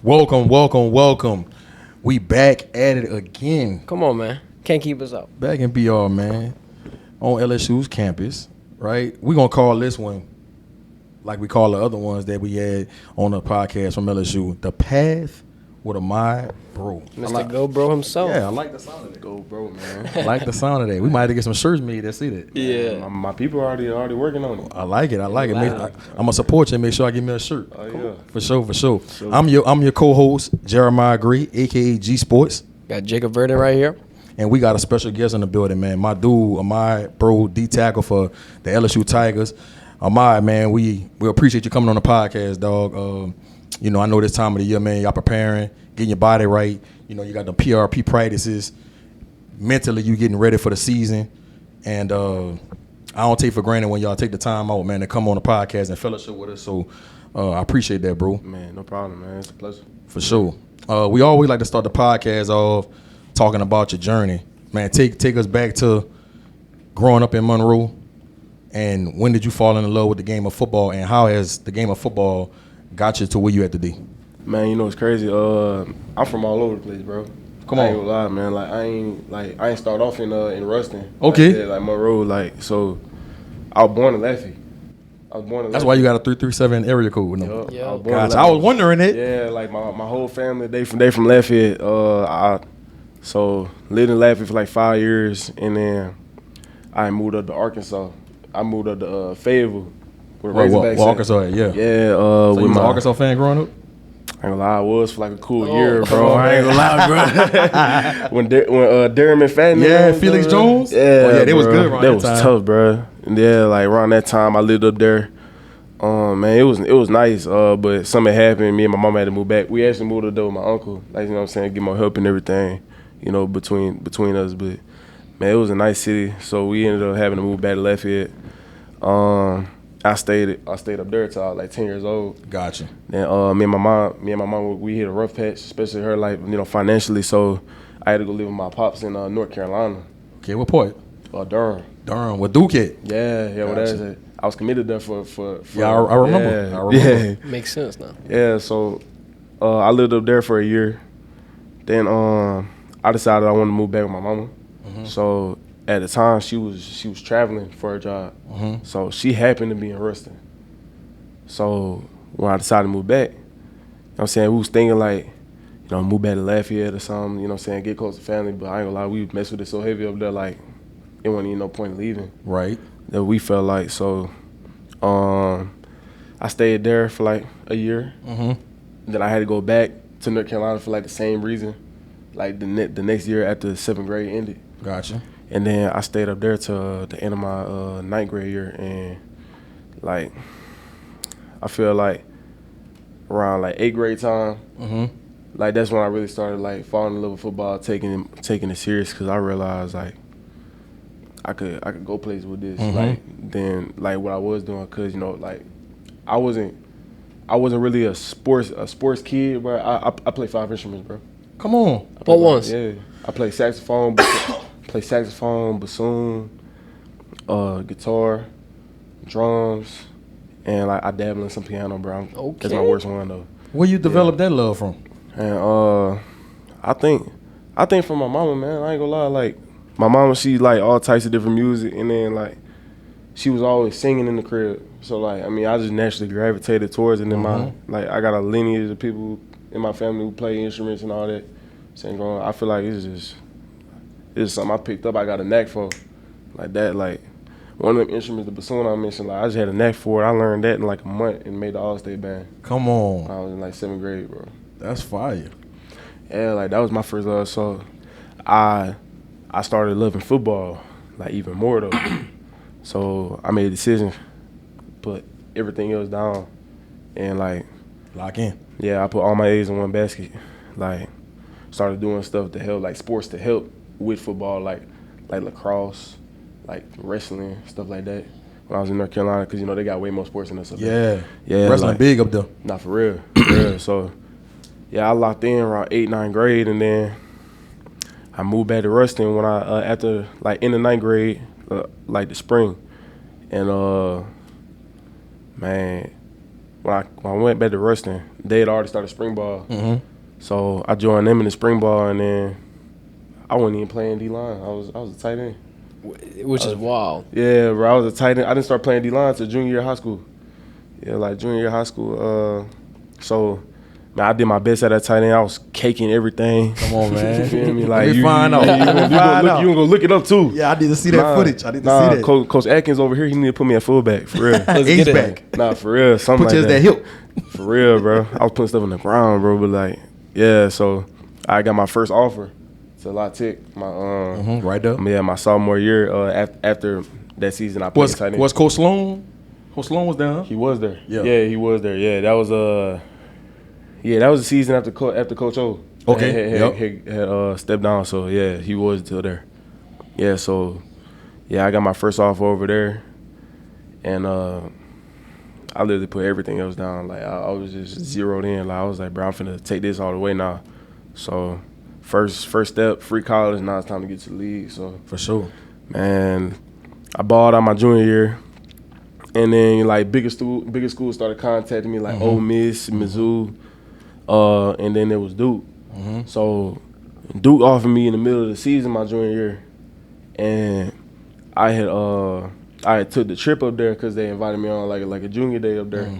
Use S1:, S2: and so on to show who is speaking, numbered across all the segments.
S1: Welcome. We back at it again.
S2: Come on, man. Can't keep us up.
S1: Back in BR, man. On LSU's campus, right? We're going to call this one, like we call the other ones that we had on the podcast from LSU, The Path with Ahmad Breaux.
S2: Mr. Go Bro himself.
S1: Yeah, I like the sound of that.
S3: Go bro, man.
S1: I like the sound of that. We might have to get some shirts made that see that.
S2: Yeah.
S3: My people are already working on it.
S1: I like it. I'm
S2: Wow.
S1: gonna support you and make sure I get me a shirt.
S3: Oh, yeah.
S1: For sure. I'm your co-host, Jeremiah Gray, aka G Sportz.
S2: Got Jacob Verdin right here.
S1: And we got a special guest in the building, man. My dude, Ahmad Breaux, D-tackle for the LSU Tigers. Ahmad, man, we appreciate you coming on the podcast, dog. I know this time of the year, man, y'all preparing, getting your body right. You know, you got the PRP practices. Mentally, you getting ready for the season. And I don't take for granted when y'all take the time out, man, to come on the podcast and fellowship with us. So I appreciate that, bro.
S3: Man, no problem, man. It's a pleasure.
S1: For sure. We always like to start the podcast off talking about your journey. Man, take us back to growing up in Monroe, and when did you fall in love with the game of football, and how has the game of football got you to where you at today?
S3: Man, you know it's crazy. I'm from all over the place, bro.
S1: Come
S3: I
S1: on.
S3: ain't gonna lie, man. I ain't start off in Ruston.
S1: Okay.
S3: Like Monroe, so I was born in Lafayette.
S1: That's why you got a 337 area code. No?
S2: Yeah.
S3: I was born in
S1: Gotcha. I was wondering it.
S3: Yeah, like my whole family, they from Lafayette. So lived in Lafayette for like 5 years, and then I moved up to Arkansas. I moved up to Fayetteville. With Razorbacks.
S1: Arkansas, yeah.
S3: Yeah.
S1: So
S3: with
S1: you was an
S3: my
S1: Arkansas fan growing up?
S3: I ain't gonna lie, I was for like a cool
S2: Oh,
S3: year, bro. I ain't gonna lie, bro. when Durham and Fatton,
S1: Yeah, Felix Jones?
S3: Yeah,
S1: Oh, yeah, they was
S3: bro.
S1: good around
S3: that
S1: that
S3: was
S1: time.
S3: tough, bro. And yeah, like around that time, I lived up there. Man, it was nice. But something happened. Me and my mom had to move back. We actually moved up there with my uncle. Like, you know what I'm saying, get more help and everything. You know, between us. But man, it was a nice city. So we ended up having to move back to Lafayette. I stayed up there till I was like 10 years old.
S1: Gotcha.
S3: Then me and my mom, we hit a rough patch, especially her, like, you know, financially. So I had to go live with my pops in North Carolina.
S1: Okay, what part?
S3: Durham.
S1: Durham, with Duke at?
S3: Yeah, what that
S1: Gotcha.
S3: is it. I was committed there for
S1: Yeah, I remember.
S3: Yeah,
S1: I remember.
S2: Makes sense now.
S3: yeah. So I lived up there for a year. Then I decided I wanted to move back with my mama.
S1: Mm-hmm.
S3: So at the time, she was traveling for her job.
S1: Mm-hmm.
S3: So she happened to be in Ruston. So when I decided to move back, you know what I'm saying, we was thinking like, you know, move back to Lafayette or something, you know what I'm saying, get close to family. But I ain't gonna lie, we messed with it so heavy up there, like, it wasn't even no point in leaving.
S1: Right.
S3: That we felt like. So I stayed there for like a year.
S1: Mm-hmm.
S3: Then I had to go back to North Carolina for like the same reason, like the next year after the 7th grade ended.
S1: Gotcha.
S3: And then I stayed up there till the end of my 9th grade year, and like I feel like around like 8th grade time,
S1: Mm-hmm.
S3: like that's when I really started like falling in love with football, taking it serious, because I realized like I could go places with this.
S1: Mhm.
S3: Like then like what I was doing, because you know like I wasn't really a sports kid, bro. I play 5 instruments, bro.
S1: Come on.
S2: What ones?
S3: Yeah, I play saxophone, bassoon, guitar, drums, and like I dabble in some piano, bro. That's my
S2: Okay.
S3: worst one though.
S1: Where you develop that love from?
S3: And I think from my mama, man. I ain't gonna lie, like my mama, she like all types of different music, and then like she was always singing in the crib. So like I mean, I just naturally gravitated towards it. And
S1: Mhm.
S3: I got a lineage of people in my family who play instruments and all that. Sing growing, I feel like it's just something I picked up. I got a knack for, like that. Like one of them instruments, the bassoon I mentioned, like I just had a knack for it. I learned that in like a month and made the All-State band.
S1: Come on.
S3: I was in like 7th grade, bro.
S1: That's fire.
S3: Yeah, like that was my first love. So I started loving football like even more though. So I made a decision, put everything else down, and like
S1: Lock in.
S3: yeah, I put all my eggs in one basket. Like started doing stuff to help, like sports to help with football, like lacrosse, like wrestling, stuff like that. When I was in North Carolina, because you know they got way more sports than us up there. Yeah,
S1: Wrestling
S3: like,
S1: big up there.
S3: Not for real. For real. So, yeah, I locked in around 8th, 9th grade, and then I moved back to Ruston when I after like in the 9th grade, like the spring, and man, when I went back to Ruston, they had already started spring ball.
S1: Mm-hmm.
S3: So I joined them in the spring ball, and then I wasn't even playing D-line. I was a tight end.
S2: Which is wild.
S3: Yeah, bro. I was a tight end. I didn't start playing D-line until junior year of high school. Yeah, like junior year of high school. So, man, I did my best at that tight end. I was caking everything.
S1: Come on, man.
S3: You feel me?
S1: Let
S3: Like,
S1: me
S3: you
S1: find out.
S3: gonna go look it up, too.
S1: Yeah, I need to see that footage. I need to see that.
S3: Coach Atkins over here, he need to put me at fullback, for real.
S1: H-back.
S3: Nah, for real. Something
S1: Put you
S3: like
S1: as that hip.
S3: For real, bro. I was putting stuff on the ground, bro. But, like, yeah, so I got my first offer to La Tech.
S1: Right there.
S3: Yeah, my sophomore year. After that season, I played tight end.
S1: Was Coach Sloan? Coach Sloan was down.
S3: He was there.
S1: Yeah.
S3: He was there. Yeah, that was the season after Coach O.
S1: Okay.
S3: Had stepped down. So yeah, he was still there. Yeah. So yeah, I got my first offer over there, and I literally put everything else down. Like I was just zeroed in. Like I was like, bro, I'm finna take this all the way now. So first step, free college. Now it's time to get to the league. So
S1: For sure.
S3: man, I balled out my junior year. And then like bigger schools started contacting me like Ole Miss, Mizzou, and then there was Duke. So Duke offered me in the middle of the season my junior year, and I had took the trip up there because they invited me on like a junior day up there,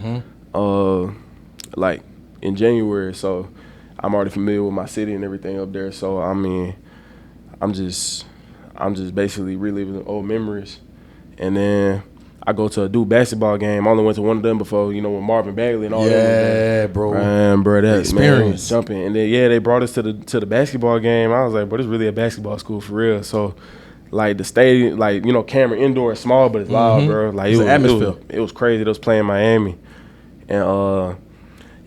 S3: like in January. So I'm already familiar with my city and everything up there. So I mean, I'm just basically reliving old memories, and then I go to a Duke basketball game. I only went to one of them before, with Marvin Bagley and all that.
S1: Yeah, bro.
S3: Man, bro, that
S1: experience.
S3: Man, jumping. And then they brought us to the basketball game. I was like, bro, this is really a basketball school for real. So, like the stadium, like Cameron Indoor is small, but it's loud, bro. Like
S1: It's an atmosphere.
S3: It was crazy. They was playing Miami, and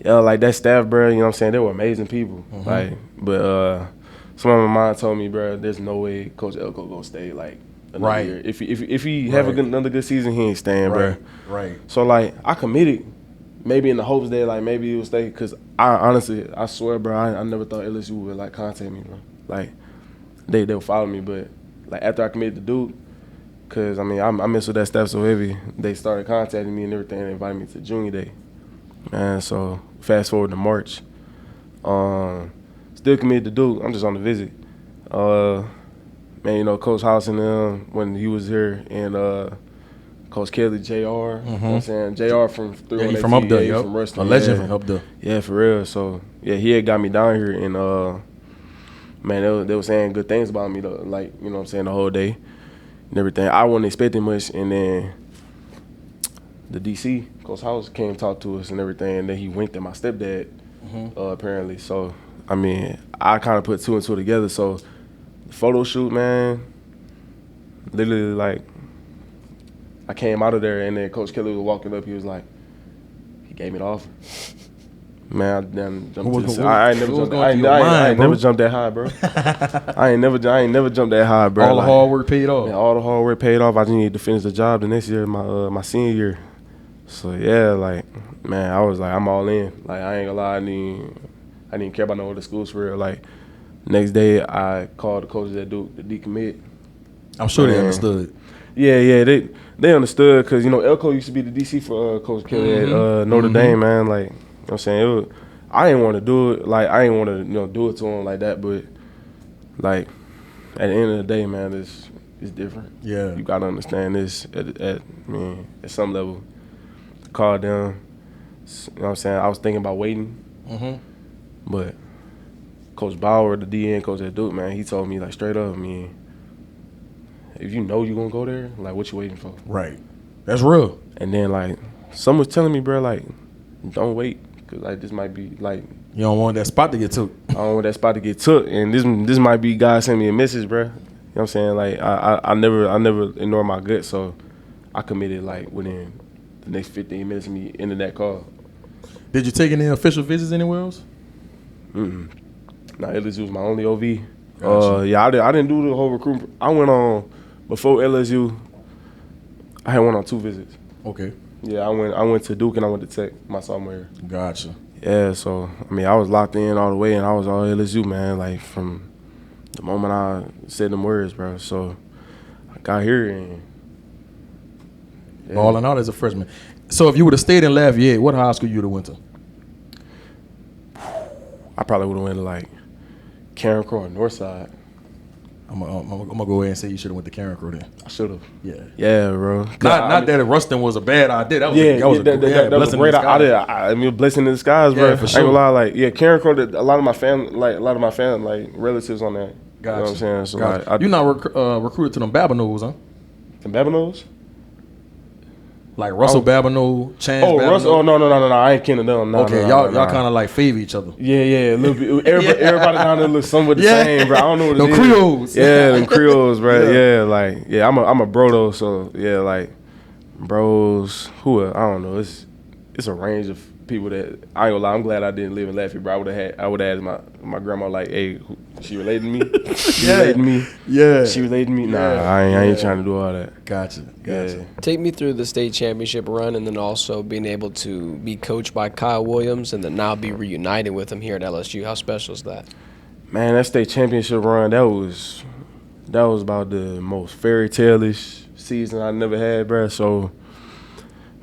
S3: like that staff, bro. You know what I'm saying? They were amazing people. But some of my mom told me, bro, there's no way Coach Elko gonna stay like.
S1: Right.
S3: Year. If he have another good season, he ain't staying, bro.
S1: Right.
S3: So like I committed, maybe in the hopes that like maybe he would stay. Cause I swear, bro, I never thought LSU would like contact me, bro. Like they'll follow me, but like after I committed to Duke, cause I mean I mess with that staff so heavy. They started contacting me and everything. They invited me to junior day, man. So fast forward to March, still committed to Duke. I'm just on the visit. Man, Coach House and them when he was here, and Coach Kelly, JR. You know what I'm saying? JR from 318.
S1: He from up there,
S3: from Ruston.
S1: A legend from up there.
S3: Yeah, for real. So, yeah, he had got me down here, and, man, they were saying good things about me, though, like, you know what I'm saying, the whole day and everything. I wasn't expecting much, and then the DC, Coach House, came and talked to us and everything, and then he winked at my stepdad, apparently. So, I mean, I kind of put two and two together, so the photo shoot, man, literally, like, I came out of there, and then Coach Kelly was walking up. He was like, he gave me the offer. Man, I then jumped to the side. I ain't never jumped that high, bro. I ain't never jumped that high, bro.
S1: All the hard work paid off.
S3: Man, all the hard work paid off. I just needed to finish the job the next year, my senior year. So, yeah, like, man, I was like, I'm all in. Like, I ain't gonna lie, I didn't care about no other schools for real. Like, next day, I called the coaches at Duke to decommit.
S1: I'm sure they understood.
S3: Yeah, they understood because, Elko used to be the DC for Coach Kelly at Notre Dame, man. Like, you know what I'm saying? I didn't want to do it. Like, I didn't want to, do it to him like that. But, like, at the end of the day, man, it's different.
S1: Yeah.
S3: You got to understand this at some level. Called them. You know what I'm saying? I was thinking about waiting. But Coach Bauer, the DN coach at Duke, man, he told me, like, straight up, man, if you know you're going to go there, like, what you waiting for?
S1: Right. That's real.
S3: And then, like, someone was telling me, bro, like, don't wait, because, like, this might be, like,
S1: you don't want that spot to get took.
S3: I don't want that spot to get took. And this might be God sending me a message, bro. You know what I'm saying? Like, I never ignore my gut, so I committed, like, within the next 15 minutes of me ending that call.
S1: Did you take any official visits anywhere else?
S3: Nah, LSU was my only OV.
S1: Gotcha.
S3: Yeah, I didn't do the whole recruitment. I went on, before LSU, I had went on 2 visits.
S1: Okay.
S3: Yeah, I went to Duke and I went to Tech my sophomore year.
S1: Gotcha.
S3: Yeah, so, I mean, I was locked in all the way, and I was all LSU, man, like, from the moment I said them words, bro. So, I got here and...
S1: Yeah. Balling out as a freshman. So if you would have stayed in Lafayette, what high school you would have went to?
S3: I probably would have went to like Karen Crow or Northside.
S1: I'm gonna go ahead and say you should have went to Karen Crow then.
S3: I should have.
S1: Yeah.
S3: Yeah, bro.
S1: Not that Ruston was a bad idea. That was
S3: that was a great idea. I mean, a blessing in disguise, bro.
S1: Yeah, for sure.
S3: I ain't gonna lie, like, Karen Crow, a lot of my family, like relatives on that.
S1: Gotcha.
S3: You know what I'm saying? So
S1: Gotcha.
S3: like,
S1: You not recruited to them Baboons, huh?
S3: the Baboons?
S1: Like Russell Babineau, Chance Babineau.
S3: Russell. Oh, no. I ain't kin of them. No,
S1: Okay,
S3: no,
S1: y'all kind of like favor each other.
S3: Yeah, a little bit. Everybody down there looks somewhat the same, bro. I don't know what it
S1: them
S3: is.
S1: Creoles.
S3: Yeah, them Creoles, bro.
S1: Yeah.
S3: Yeah, I'm a bro though, so yeah, like bros. Who else? I don't know. It's a range of people that I ain't gonna lie. I'm glad I didn't live in Lafayette, bro. I would have asked my grandma like, hey, she related to me? She related to me?
S1: Yeah.
S3: She related to me? Nah, I ain't trying to do all that.
S1: Gotcha.
S3: Yeah.
S2: Take me through the state championship run and then also being able to be coached by Kyle Williams and then now be reunited with him here at LSU. How special is that?
S3: Man, that state championship run, that was about the most fairy tale-ish season I never had, bro. So,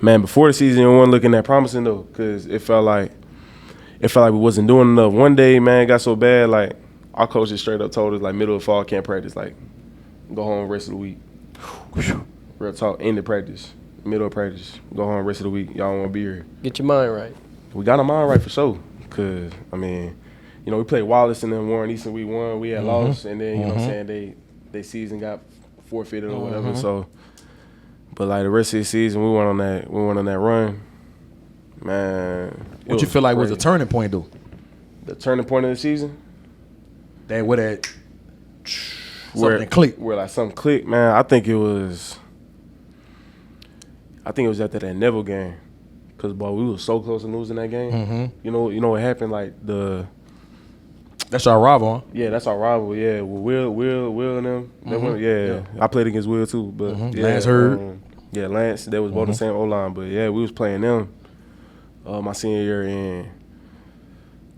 S3: man, before the season, it wasn't looking that promising though, because it felt like we wasn't doing enough. One day, man, it got so bad, like our coaches straight up told us, like, middle of fall can't practice, like, go home rest of the week. Real talk, end of practice, middle of practice, go home rest of the week. Y'all don't want to be here.
S2: Get your mind right.
S3: We got our mind right for sure, because I mean, you know, we played Wallace and then Warren Easton. We won, we had lost, and then you know what I'm saying, they season got forfeited or whatever. So, but like the rest of the season, we went on that run. Man,
S1: What you feel like was the turning point though?
S3: The turning point of the season?
S1: Where something clicked.
S3: Where like something clicked, man. I think it was after that Neville game, cause boy, we was so close to losing that game. You know what happened? Like
S1: that's our rival, huh?
S3: Yeah, that's our rival. Yeah, Will and them. They went, I played against Will too, but
S1: Lance Hurd.
S3: Lance. They was both the same O-line, but yeah, we was playing them my senior year, and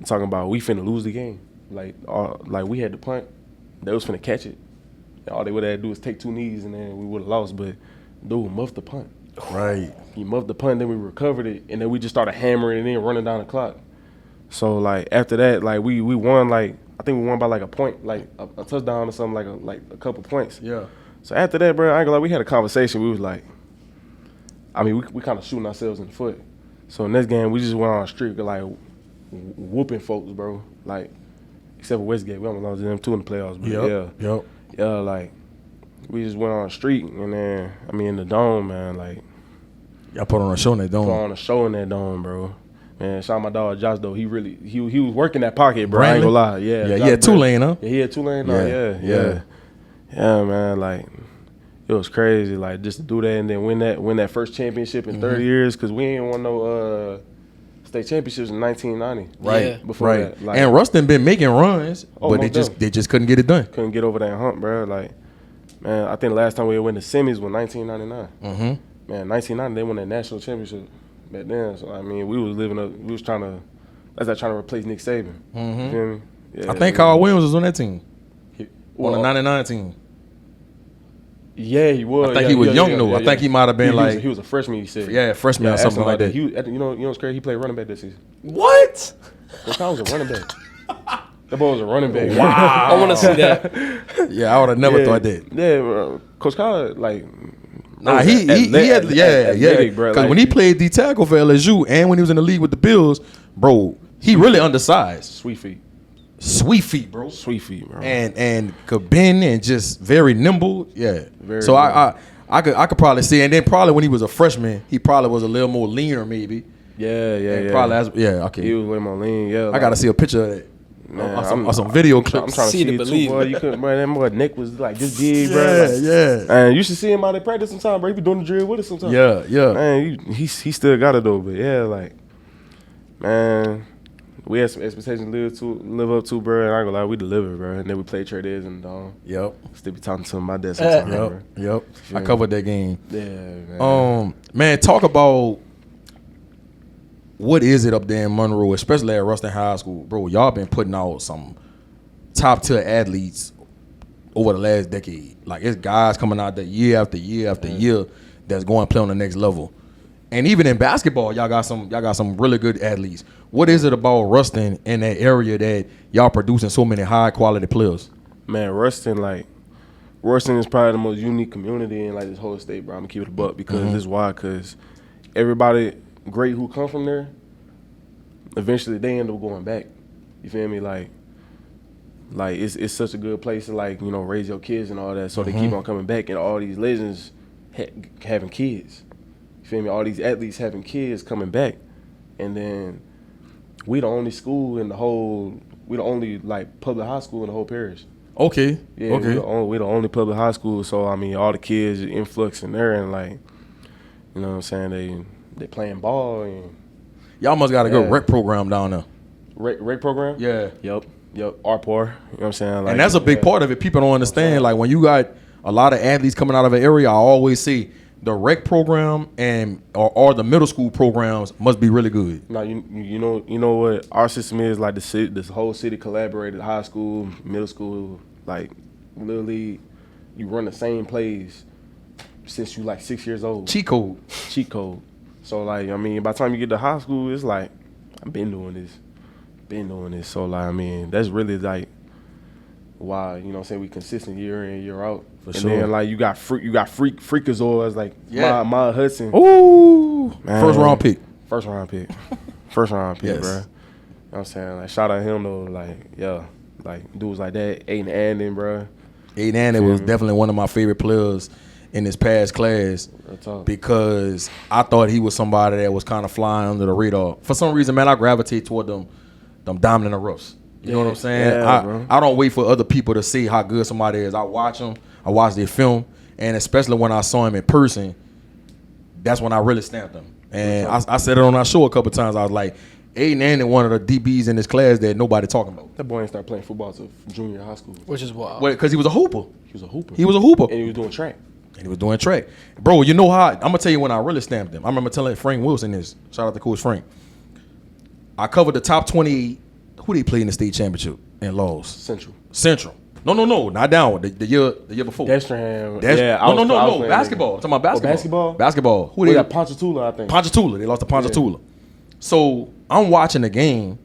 S3: talking about we finna lose the game. Like we had the punt, they was finna catch it. All they would have to do is take two knees, and then we would have lost. But dude muffed the punt.
S1: Right.
S3: He muffed the punt, then we recovered it, and then we just started hammering it in, running down the clock. So like after that, like we won, like I think we won by like a point, like a touchdown or something, like a couple points.
S1: Yeah.
S3: So after that, bro, I ain't gonna lie, we had a conversation. We was like, I mean, we kind of shooting ourselves in the foot. So in this game, we just went on a streak of like whooping folks, bro. Like except for Westgate, we almost lost to them too in the playoffs. But yeah, like we just went on a streak, and then I mean in the dome, man, like
S1: y'all put on a show in that dome.
S3: Put on a show in that dome, bro. Man, shout out my dog Josh though. He was working that pocket, bro. I ain't gonna lie. Yeah,
S1: he had Tulane, huh?
S3: Yeah, he had Tulane. Yeah, man. Like it was crazy, like just to do that and then win that first championship in 30 years, because we ain't won no state championships in 1990.
S1: Right.
S2: Yeah.
S3: Before that, like,
S1: and Ruston been making runs, but they just couldn't get it done.
S3: Couldn't get over that hump, bro. Like, man, I think the last time we went to semis was 1999. Man, 1990 they won that national championship back then. So I mean, we was trying to replace Nick Saban. You feel me? Yeah,
S1: I think Kyle Williams was on that team. On the 99 team.
S3: Yeah, he was.
S1: I think he was young though. I think he might have been
S3: he was a freshman. He said,
S1: yeah, freshman or something like that.
S3: You know what's crazy? He played running back this season.
S2: What?
S3: Kyle was a running back. That boy was a running back.
S2: Wow. I want to see that.
S1: Yeah, I would have never thought that.
S3: Yeah, Coach Kyle, like,
S1: nah, he had bro. Because when he played D tackle for LSU and when he was in the league with the Bills, bro, he really undersized.
S3: Sweet feet,
S1: bro.
S3: Sweet feet, bro.
S1: And could bend and just very nimble. Yeah.
S3: Very
S1: so
S3: nimble.
S1: I could probably see, and then probably when he was a freshman, he probably was a little more leaner, maybe.
S3: Yeah.
S1: Probably okay.
S3: He was way more lean. Yeah,
S1: I gotta see a picture of that.
S3: Man,
S1: on some video clips.
S3: I'm trying to see
S2: to
S3: it
S2: believe.
S3: too, boy. You couldn't, man. That boy neck was like this big, bro.
S1: Yeah.
S3: And you should see him out at practice sometime, bro. He be doing the drill with us sometimes.
S1: Yeah.
S3: Man, he still got it though, but yeah, like, man, we had some expectations to live up to, bro. And I ain't gonna lie, we delivered, bro. And then we played Trades and
S1: Yep.
S3: still be talking to him about that sometimes, bro.
S1: Yep. I covered that game.
S3: Yeah, man.
S1: Man, talk about what is it up there in Monroe, especially at Ruston High School, bro? Y'all been putting out some top tier athletes over the last decade. Like it's guys coming out there year after year after year that's going to play on the next level. And even in basketball, y'all got some really good athletes. What is it about Ruston in that area that y'all producing so many high quality players?
S3: Man, Ruston is probably the most unique community in like this whole state, bro. I'm gonna keep it a buck because this is why. Because everybody great who come from there, eventually they end up going back. You feel me? Like it's such a good place to like raise your kids and all that. So they keep on coming back, and all these legends having kids. You feel me? All these athletes having kids coming back, and then we the only school in the whole. We the only like public high school in the whole parish.
S1: Okay.
S3: Yeah,
S1: okay.
S3: we the only public high school. So I mean, all the kids are influxing there, and like, you know what I'm saying? They playing ball, and
S1: Y'all must got a good rec program down there.
S3: Rec program?
S1: Yeah.
S3: Yep. RPOR. You know what I'm saying? Like,
S1: And that's a big part of it. People don't understand. Like when you got a lot of athletes coming out of an area, I always say the rec program or the middle school programs must be really good.
S3: Now you know what our system is like. This whole city collaborated, high school, middle school, like literally, you run the same plays since you like 6 years old.
S1: Cheat code.
S3: So like I mean, by the time you get to high school, it's like I've been doing this. So like I mean, that's really like why what I'm saying we consistent year in year out.
S1: For
S3: and
S1: sure.
S3: then like you got freakazoids like Ma Hudson.
S1: Ooh.
S3: Man.
S1: First round pick.
S3: First round pick,
S1: Yes.
S3: bro. You know what I'm saying? Like shout out him though, like dudes like that, Aiden Anden, bro.
S1: Aiden Anden was definitely one of my favorite players in this past class
S3: Real talk.
S1: because I thought he was somebody that was kind of flying under the radar. For some reason, man, I gravitate toward them diamond in the roughs. You know what I'm saying?
S3: Yeah, bro.
S1: I don't wait for other people to see how good somebody is. I watch them. I watch their film. And especially when I saw him in person, that's when I really stamped him. And I said it on our show a couple times. I was like, Aiden Anden, one of the DBs in this class that nobody talking about.
S3: That boy ain't start playing football till junior high school.
S2: Which is wild.
S1: Well, because he was a hooper.
S3: He was a hooper.
S1: And
S3: And he was doing track.
S1: he was doing track. Bro, you know how, I'm going to tell you when I really stamped him. I remember telling Frank Wilson this. Shout out to Coach Frank. I covered the top 20. Who they played in the state championship and lost?
S3: Central.
S1: No, not down. The year before.
S3: Destringham.
S1: No. Basketball. I'm talking about basketball.
S3: basketball?
S1: Basketball. Who
S3: We
S1: they
S3: got Ponchatoula, I think.
S1: Ponchatoula. They lost to Ponchatoula. So I'm watching the game.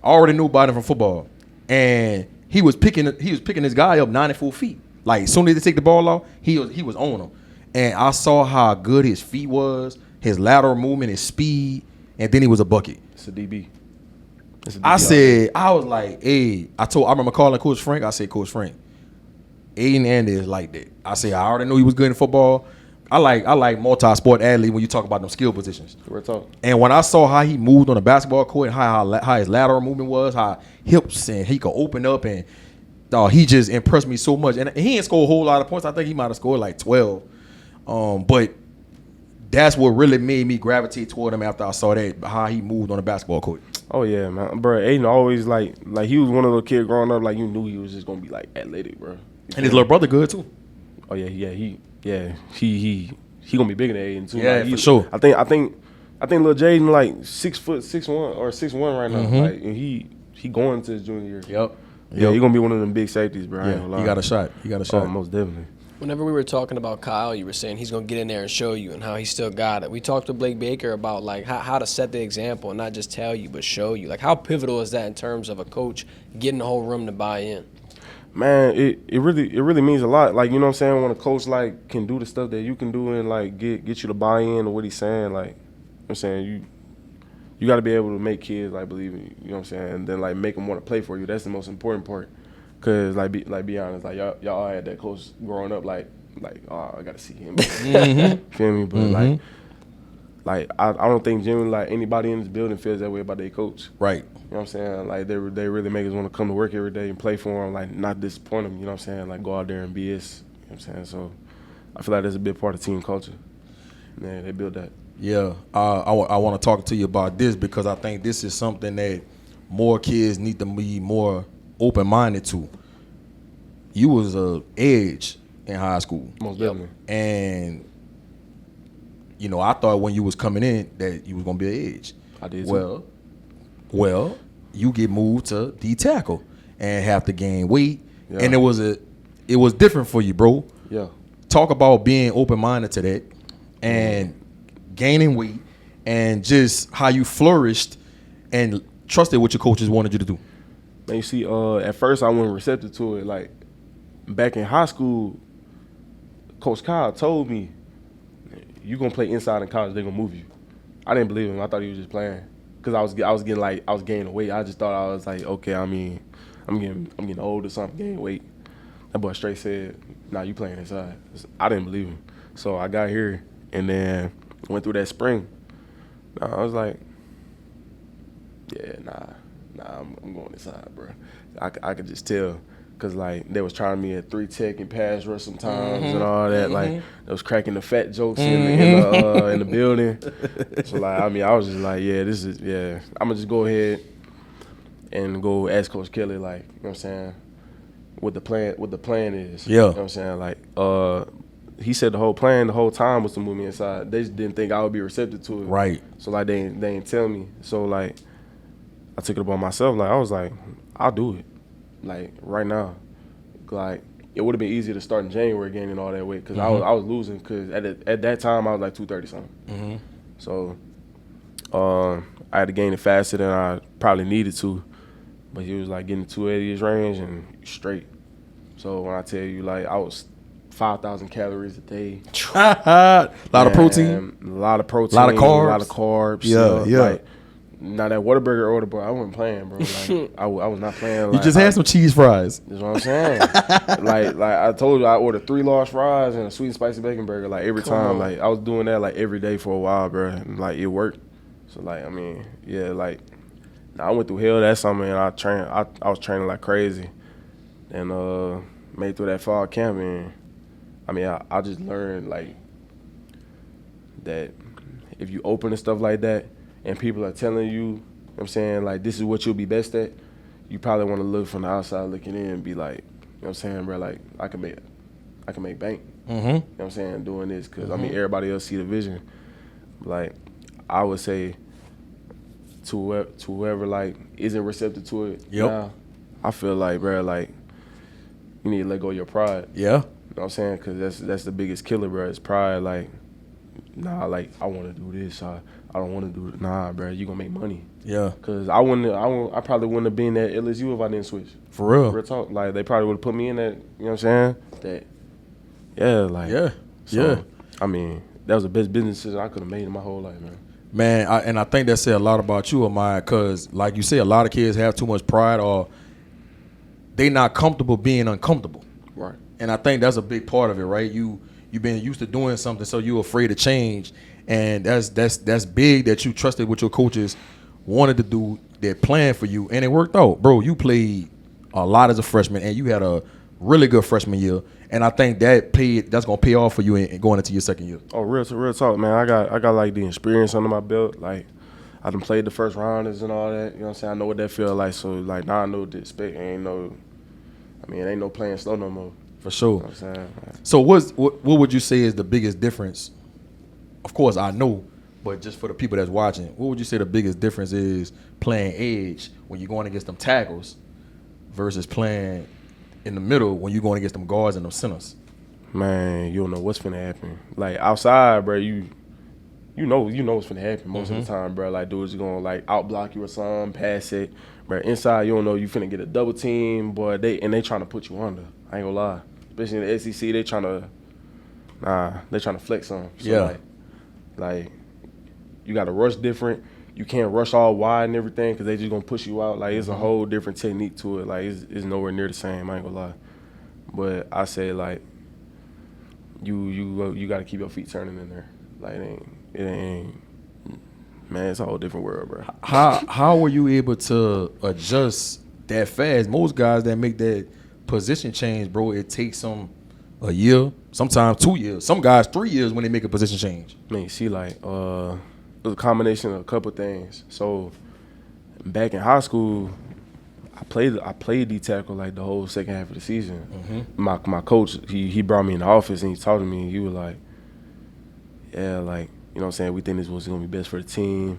S1: I already knew about him from football. And he was picking this guy up 94 feet. Like as soon as they take the ball off, he was on him. And I saw how good his feet was, his lateral movement, his speed, and then he was a bucket.
S3: It's a DB.
S1: I was like, hey, I remember calling Coach Frank. I said, Coach Frank, Aiden Anden is like that. I said, I already knew he was good in football. I like multi-sport athlete when you talk about them skill positions.
S3: Real talk.
S1: And when I saw how he moved on the basketball court, and how his lateral movement was, how hips and he could open up, and he just impressed me so much. And he didn't score a whole lot of points. I think he might have scored like 12. But that's what really made me gravitate toward him after I saw that, how he moved on the basketball court.
S3: Oh yeah, man, bro. Aiden always like he was one of those kids growing up. Like you knew he was just gonna be like athletic, bro.
S1: And his little brother good too.
S3: Oh yeah, he gonna be bigger than Aiden too.
S1: Yeah,
S3: like,
S1: for sure.
S3: I think little Jaden like 6'1" or 6'1" right now. Like and he going to his junior year.
S1: Yep.
S3: Yeah, he gonna be one of them big safeties, bro.
S1: Yeah, he got a shot.
S3: Oh, most definitely.
S2: Whenever we were talking about Kyle, you were saying he's going to get in there and show you and how he still got it. We talked to Blake Baker about like how to set the example and not just tell you but show you. Like how pivotal is that in terms of a coach getting the whole room to buy in?
S3: Man, it really means a lot. Like, you know what I'm saying, when a coach like can do the stuff that you can do and like get you to buy in to what he's saying, like, you know what I'm saying, you got to be able to make kids like believe in you, you know what I'm saying, and then like make them want to play for you. That's the most important part. Cause be honest, like y'all all had that coach growing up, like oh, I gotta see him. Feel me? But like I don't think generally like anybody in this building feels that way about their coach.
S1: Right.
S3: You know what I'm saying? Like they really make us want to come to work every day and play for them, like not disappoint them. You know what I'm saying? Like go out there and BS. You know what I'm saying? So I feel like that's a big part of team culture. Man, they build that.
S1: Yeah, I want to talk to you about this because I think this is something that more kids need to be more open-minded to. You was a edge in high school.
S3: Most definitely.
S1: And, I thought when you was coming in that you was going to be an edge.
S3: I did too.
S1: Well, you get moved to D-tackle and have to gain weight. Yeah. And it was different for you, bro.
S3: Yeah.
S1: Talk about being open-minded to that and gaining weight and just how you flourished and trusted what your coaches wanted you to do?
S3: Man, you see, at first I wasn't receptive to it. Like, back in high school, Coach Kyle told me, you going to play inside in college, they're going to move you. I didn't believe him. I thought he was just playing. Because I was gaining weight. I just thought I was like, okay, I mean, I'm getting old or something, gaining weight. That boy straight said, nah, you playing inside. I didn't believe him. So I got here and then went through that spring. I was like, yeah, nah, I'm going inside, bro. I could just tell. Because, like, they was trying me at 3 tech and pass rush sometimes and all that. Like, they was cracking the fat jokes in the building. So, like, I mean, I was just like, I'm going to just go ahead and go ask Coach Kelly, like, you know what I'm saying, what the plan is.
S1: Yeah.
S3: You know what I'm saying? Like, he said the whole plan the whole time was to move me inside. They just didn't think I would be receptive to it.
S1: Right.
S3: So, like, they didn't tell me. So, like, I took it upon myself. Like, I was like, I'll do it. Like, right now. Like, it would have been easier to start in January gaining all that weight because I was losing because at that time I was like 230-something. So I had to gain it faster than I probably needed to. But he was like getting 280-ish range and straight. So when I tell you, like, I was 5,000 calories a day.
S1: A lot of protein.
S3: A lot of protein.
S1: A lot of carbs.
S3: A lot of carbs.
S1: Yeah.
S3: Like, now that Whataburger order, bro, I wasn't playing, bro. Like, I was not playing. Like,
S1: You just had some cheese fries.
S3: That's what I'm saying. like I told you, I ordered 3 large fries and a sweet and spicy bacon burger. Like every time, like I was doing that like every day for a while, bro. And like it worked. So like I mean, yeah, like I went through hell that summer and I was training like crazy, and made through that fall camp. And I mean, I just learned like that if you open and stuff like that. And people are telling you, you know what I'm saying, like, this is what you'll be best at, you probably want to look from the outside looking in and be like, you know what I'm saying, bro, like, I can make bank. You know what I'm saying, doing this. Because, I mean, everybody else see the vision. Like, I would say to whoever, like, isn't receptive to it now, I feel like, bro, like, you need to let go of your pride.
S1: Yeah.
S3: You know what I'm saying? Because that's the biggest killer, bro, is pride. Like, nah, like, I want to do this. I don't want to do it. Nah, bro, you gonna make money.
S1: Yeah.
S3: Cause I probably wouldn't have been at LSU if I didn't switch.
S1: For real.
S3: Real talk. Like they probably would have put me in that. You know what I'm saying? So, I mean, that was the best business decision I could have made in my whole life, man.
S1: Man, I think that said a lot about you, Ahmad, because like you say, a lot of kids have too much pride or they not comfortable being uncomfortable.
S3: Right.
S1: And I think that's a big part of it, right? You've been used to doing something, so you're afraid to change. And that's big that you trusted what your coaches wanted to do, that planned for you, and it worked out. Bro, you played a lot as a freshman, and you had a really good freshman year. And I think that's going to pay off for you in going into your second year.
S3: Oh, real talk, man. I got like the experience under my belt. Like, I done played the first rounders and all that. You know what I'm saying? I know what that feel like. So, like, now I know what to expect. It ain't no playing slow no more.
S1: For sure.
S3: You know what I'm saying?
S1: So what would you say is the biggest difference? Of course, I know, but just for the people that's watching, what would you say the biggest difference is playing edge when you're going against them tackles versus playing in the middle when you're going against them guards and them centers?
S3: Man, you don't know what's finna happen. Like, outside, bro, you know what's finna happen most of the time, bro. Like, dudes are gonna like out block you or something, pass it. Bro, inside you don't know you finna get a double team, boy. They trying to put you under. I ain't gonna lie. Especially in the SEC, they trying to flex on. So
S1: yeah.
S3: Like you got to rush different. You can't rush all wide and everything because they just gonna push you out. Like it's a whole different technique to it. Like it's nowhere near the same. I ain't gonna lie. But I say like you got to keep your feet turning in there. Like it ain't. Man, it's a whole different world, bro.
S1: How were you able to adjust that fast? Most guys that make that position change, bro, it takes them a year, sometimes 2 years. Some guys 3 years when they make a position change.
S3: Man, you see, like, it was a combination of a couple things. So, back in high school, I played D tackle like the whole second half of the season. My coach, he brought me in the office and he talked to me. And he was like, yeah, like, you know what I'm saying, we think this was going to be best for the team. You know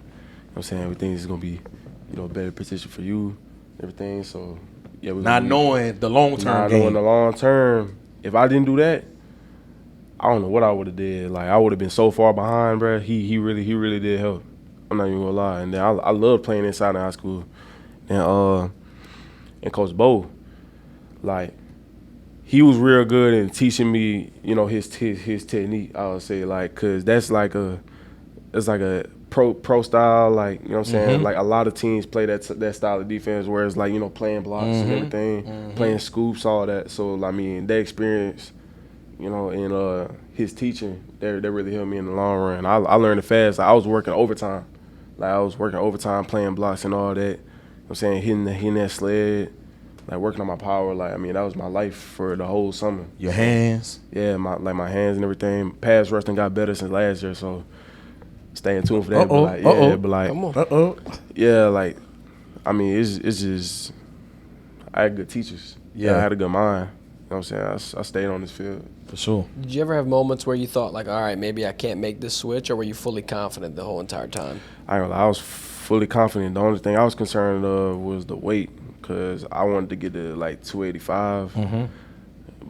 S3: what I'm saying, we think this is going to be, you know, a better position for you, everything. So, yeah.
S1: Not knowing the long-term game.
S3: Not knowing the long term. If I didn't do that, I don't know what I would have did. Like I would have been so far behind, bro. He really did help. I'm not even gonna lie. And then I loved playing inside in high school. And Coach Bo, like he was real good in teaching me, you know, his technique. I would say, like, cause that's like a pro style, like, you know what I'm saying? Like a lot of teams play that style of defense where it's like, you know, playing blocks and everything, playing scoops, all that. So I mean, that experience, you know, and his teaching, that really helped me in the long run. I learned it fast. Like, I was working overtime. Like I was working overtime, playing blocks and all that. You know what I'm saying? Hitting that sled, like working on my power. Like, I mean, that was my life for the whole summer.
S1: Your hands.
S3: Yeah, my hands and everything. Pass rushing got better since last year, so staying tuned for that.
S2: Come on.
S3: Yeah, like, I mean, it's just I had good teachers. Yeah, I had a good mind. You know what I'm saying? I stayed on this field.
S1: For sure.
S2: Did you ever have moments where you thought, like, all right, maybe I can't make this switch, or were you fully confident the whole entire time?
S3: I ain't gonna lie, I was fully confident. The only thing I was concerned of was the weight, because I wanted to get to like 285.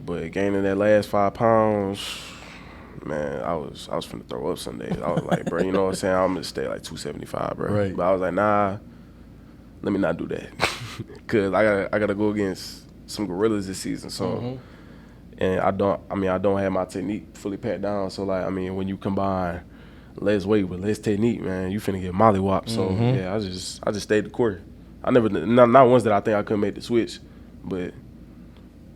S3: But gaining that last 5 pounds, man, I was finna throw up some days. I was like, bro, you know what I'm saying? I'm gonna stay like 275, bro.
S1: Right.
S3: But I was like, nah, let me not do that, cause I gotta go against some gorillas this season. So, and I don't have my technique fully packed down. So like, I mean, when you combine less weight with less technique, man, you finna get mollywopped. So yeah, I just stayed the course. I never, not once that I think I couldn't make the switch, but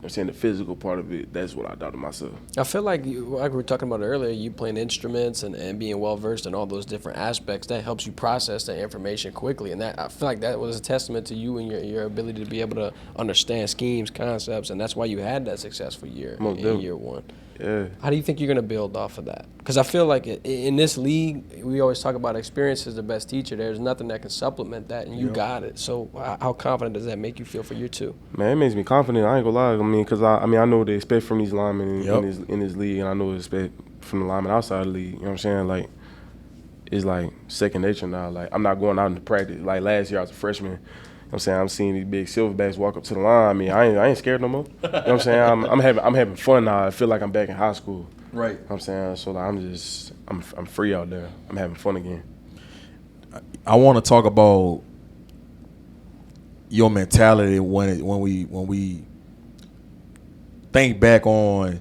S3: I'm saying the physical part of it, that's what I thought to myself.
S2: I feel like we were talking about earlier, you playing instruments and being well-versed in all those different aspects, that helps you process that information quickly. And that I feel like that was a testament to you and your ability to be able to understand schemes, concepts, and that's why you had that successful year in year one.
S3: Yeah.
S2: How do you think you're going to build off of that? Because I feel like in this league, we always talk about experience is the best teacher. There's nothing that can supplement that, and you got it. So how confident does that make you feel for year two?
S3: Man, it makes me confident. I ain't gonna lie. I mean, because I know what they expect from these linemen in this league, and I know what they expect from the linemen outside the league. You know what I'm saying? Like, it's like second nature now. Like, I'm not going out into practice. Like, last year I was a freshman. You know what I'm saying? I'm seeing these big silverbacks walk up to the line. I mean, I ain't scared no more. You know what I'm saying? I'm having fun now. I feel like I'm back in high school.
S1: Right.
S3: You know what I'm saying? So like, I'm free out there. I'm having fun again.
S1: I want to talk about your mentality when we think back on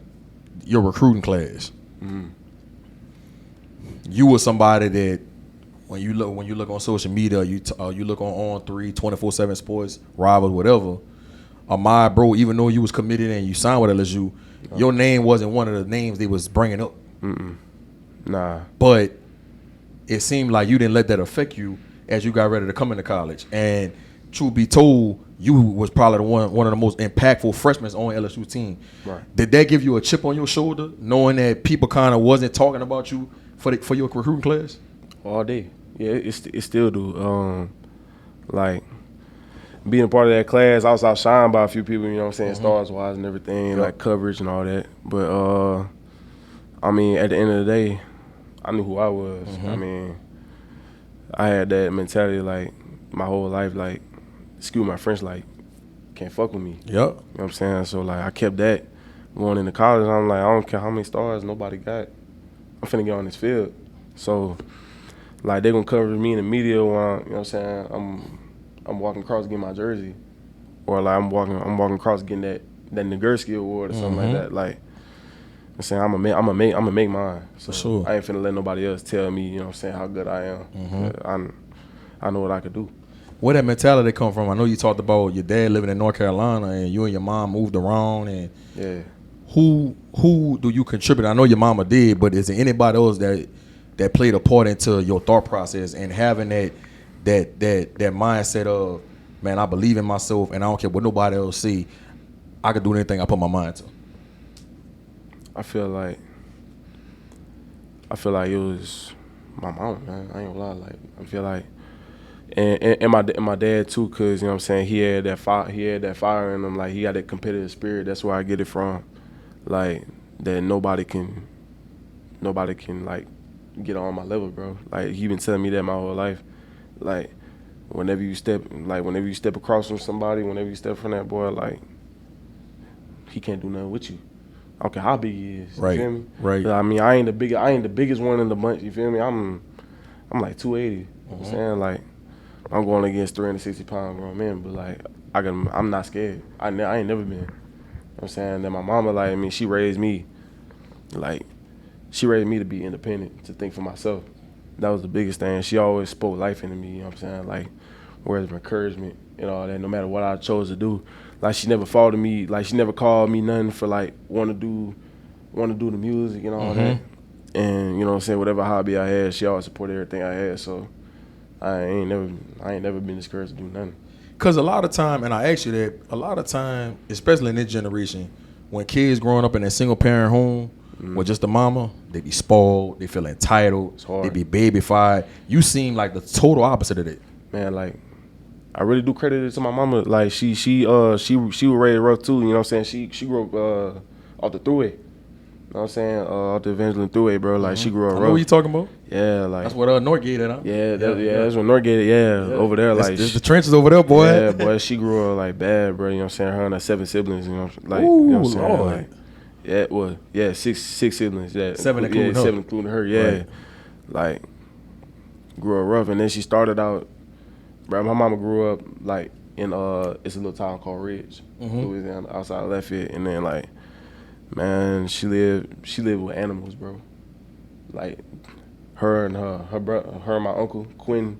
S1: your recruiting class. You were somebody that when you look on social media, you look on 3, 24/7 Sports, Rivals, whatever. Ahmad Breaux, even though you was committed and you signed with LSU, your name wasn't one of the names they was bringing up.
S3: Nah.
S1: But it seemed like you didn't let that affect you as you got ready to come into college. And truth be told, you was probably one of the most impactful freshmen on LSU team.
S3: Right.
S1: Did that give you a chip on your shoulder, knowing that people kind of wasn't talking about you for your recruiting class?
S3: All day. Yeah, it still do. Like, being a part of that class, I was outshined by a few people, you know what I'm saying, stars-wise and everything, like coverage and all that. But, I mean, at the end of the day, I knew who I was. I mean, I had that mentality, like, my whole life, like, excuse my French, like, can't fuck with me.
S1: Yep.
S3: You know what I'm saying? So, like, I kept that going into college. I'm like, I don't care how many stars nobody got. I'm finna get on this field. So, like, they gonna cover me in the media while, you know what I'm saying, I'm walking across getting my jersey. Or, like, I'm walking across getting that Nagurski award or something like that. Like, I'm saying I'm gonna make mine. So,
S1: for sure.
S3: I ain't finna let nobody else tell me, you know what I'm saying, how good I am. I know what I could do.
S1: Where that mentality come from? I know you talked about your dad living in North Carolina and you and your mom moved around. And
S3: Yeah.
S1: who do you contribute? I know your mama did, but is there anybody else that played a part into your thought process and having that mindset of, man, I believe in myself and I don't care what nobody else see. I can do anything I put my mind to.
S3: I feel like it was my mom, man. I ain't gonna lie. Like, I feel like, and my dad too, cause you know what I'm saying, he had that fire in him. Like, he got that competitive spirit. That's where I get it from. Like, that nobody can like get on my level, bro. Like, he been telling me that my whole life. Like, whenever you step across from somebody, whenever you step from that boy, like, he can't do nothing with you. I don't care how big he is. You
S1: Right.
S3: feel me?
S1: Right.
S3: I mean, I ain't the biggest one in the bunch. You feel me? I'm like 280. You know what I'm saying? Like, I'm going against 360-pound grown men, but like I'm not scared. I ain't never been. You know what I'm saying? Then my mama, like, I mean, she raised me to be independent, to think for myself. That was the biggest thing. She always spoke life into me, you know what I'm saying? Like, words of encouragement and all that, no matter what I chose to do. Like, she never faulted me. Like, she never called me nothing for, like, want to do the music and all that. And, you know what I'm saying, whatever hobby I had, she always supported everything I had. So I ain't never been discouraged to do nothing.
S1: Because a lot of time, and I ask you that, a lot of time, especially in this generation, when kids growing up in a single-parent home with just a mama, they be spoiled, they feel entitled, they be babyfied. You seem like the total opposite of that.
S3: Man, like, I really do credit it to my mama. Like, she was raised rough too. You know what I'm saying? She grew up off the thruway. You know what I'm saying? Off the Evangeline thruway, bro. Like, she grew up rough.
S1: I know what you talking about.
S3: Yeah, like,
S1: that's what Northgate at, huh?
S3: Yeah, that's what Northgate. Yeah, over there. Like,
S1: there's the trenches over there, boy.
S3: Yeah, boy. She grew up like bad, bro. You know what I'm saying? Her and her 7 siblings. You know, like,
S1: ooh,
S3: you know what I'm saying?
S1: Lord.
S3: Like, yeah, well, yeah, six siblings. Yeah,
S1: 7 including her.
S3: 7 including her. Yeah,
S1: Right.
S3: Like, grew up rough, and then she started out. Bro, my mama grew up like in it's a little town called Ridge, Louisiana, outside of Lafayette, and then like, man, she lived with animals, bro. Like, her and her brother, her and my uncle Quinn,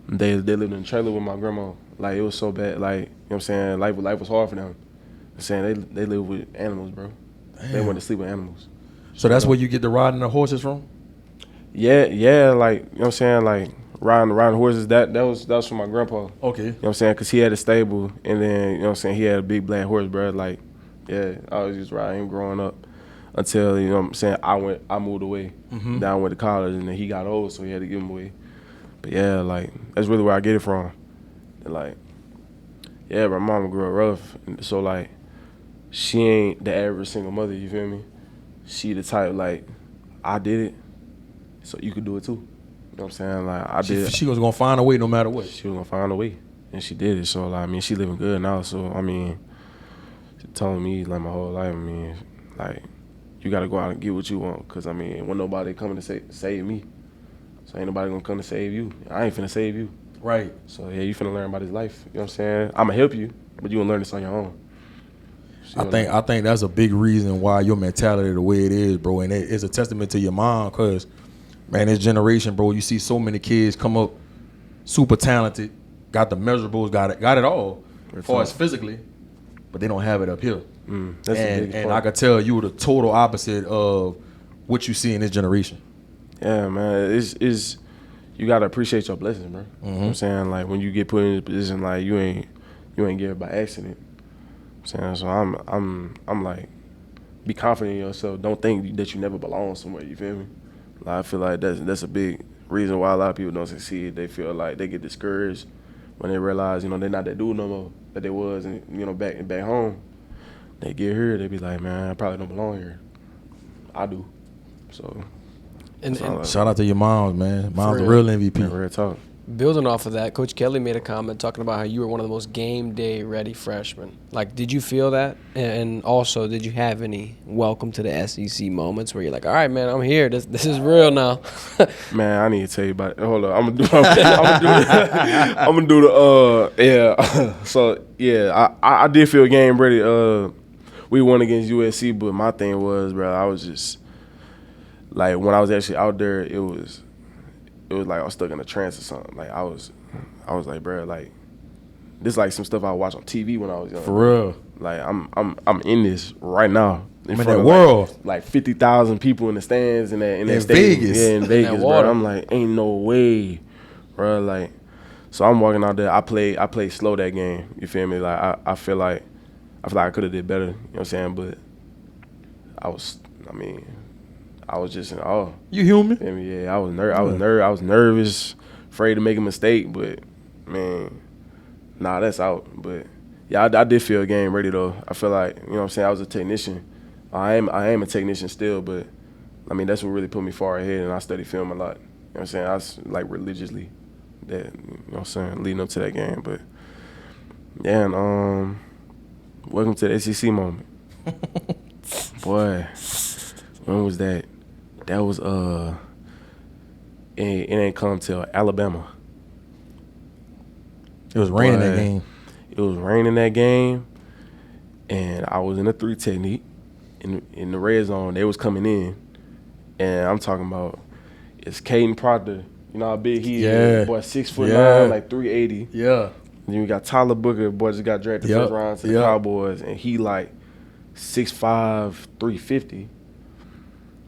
S3: they lived in a trailer with my grandma. Like, it was so bad. Like, you know what I'm saying? Life was hard for them. I'm saying they live with animals, bro. Damn. They went to sleep with animals.
S1: So that's where you get the riding the horses from?
S3: Yeah, like, you know what I'm saying? Like, riding horses, that was from my grandpa.
S1: Okay.
S3: You know what I'm saying? Because he had a stable, and then, you know what I'm saying, he had a big black horse, bro. Like, yeah, I was just riding him growing up until, you know what I'm saying, I moved away. Then I went to college, and then he got old, so he had to give him away. But yeah, like, that's really where I get it from. And like, yeah, my mama grew up rough, so like, she ain't the average single mother, you feel me? She the type, like, I did it, so you could do it too. You know what I'm saying? Like, I did.
S1: She was gonna find a way no matter what.
S3: She was gonna find a way, and she did it. So like, I mean, she living good now. So I mean, she told me like my whole life. I mean, like, you gotta go out and get what you want, cause I mean, when nobody coming to save me, so ain't nobody gonna come to save you. I ain't finna save you.
S1: Right.
S3: So yeah, you finna learn about his life. You know what I'm saying? I'ma help you, but you gonna learn this on your own.
S1: I think that's a big reason why your mentality the way it is, bro, and it's a testament to your mom, cause man, this generation, bro, you see so many kids come up super talented, got the measurables, got it all, as far as physically, but they don't have it up here.
S3: That's
S1: and I could tell you were the total opposite of what you see in this generation.
S3: Yeah, man, it's you gotta appreciate your blessings, bro. You know what I'm saying? Like, when you get put in this position, like, you ain't get it by accident. You know what I'm saying? So I'm like, be confident in yourself. Don't think that you never belong somewhere. You feel me? Like, I feel like that's a big reason why a lot of people don't succeed. They feel like they get discouraged when they realize, you know, they're not that dude no more that they was, and you know, back home. They get here, they be like, man, I probably don't belong here. I do. So,
S2: and
S1: shout out to your moms, man. Mom's the real MVP.
S3: Yeah, real talk.
S2: Building off of that, Coach Kelly made a comment talking about how you were one of the most game day ready freshmen. Like, did you feel that? And also, did you have any welcome to the SEC moments where you're like, all right, man, I'm here. This is real now.
S3: Man, I need to tell you about it. Hold on, I'm gonna do the yeah. So yeah, I did feel game ready. We won against USC, but my thing was, bro, I was just like, when I was actually out there, it was like I was stuck in a trance or something. Like, I was like, bro, like, this like some stuff I watched on TV when I was young.
S1: For real.
S3: Like, I'm in this right now.
S1: In that world.
S3: Like 50,000 people in the stands in that
S1: in
S3: stadium.
S1: Vegas.
S3: Yeah, in Vegas, bro. I'm like, ain't no way, bro. Like, so I'm walking out there. I played slow that game. You feel me? Like, I feel like I could have did better. You know what I'm saying? But I was just in awe.
S1: You human?
S3: I mean, yeah, I was nervous, afraid to make a mistake, but man, nah, that's out. But yeah, I did feel game ready though. I feel like, you know what I'm saying, I was a technician. I am a technician still, but I mean, that's what really put me far ahead, and I study film a lot. You know what I'm saying? I was like religiously, that, you know what I'm saying, leading up to that game. But yeah, and welcome to the SEC moment. Boy, when was that? That was it ain't come till Alabama.
S1: It was raining that game.
S3: It was raining that game, and I was in a 3 technique in the red zone. They was coming in, and I'm talking about it's Caden Proctor. You know how big he is? Boy, 6'9", like 380.
S1: Yeah.
S3: Then we got Tyler Booker. Boy, just got drafted first round to the Cowboys, and he like 6'5", 350.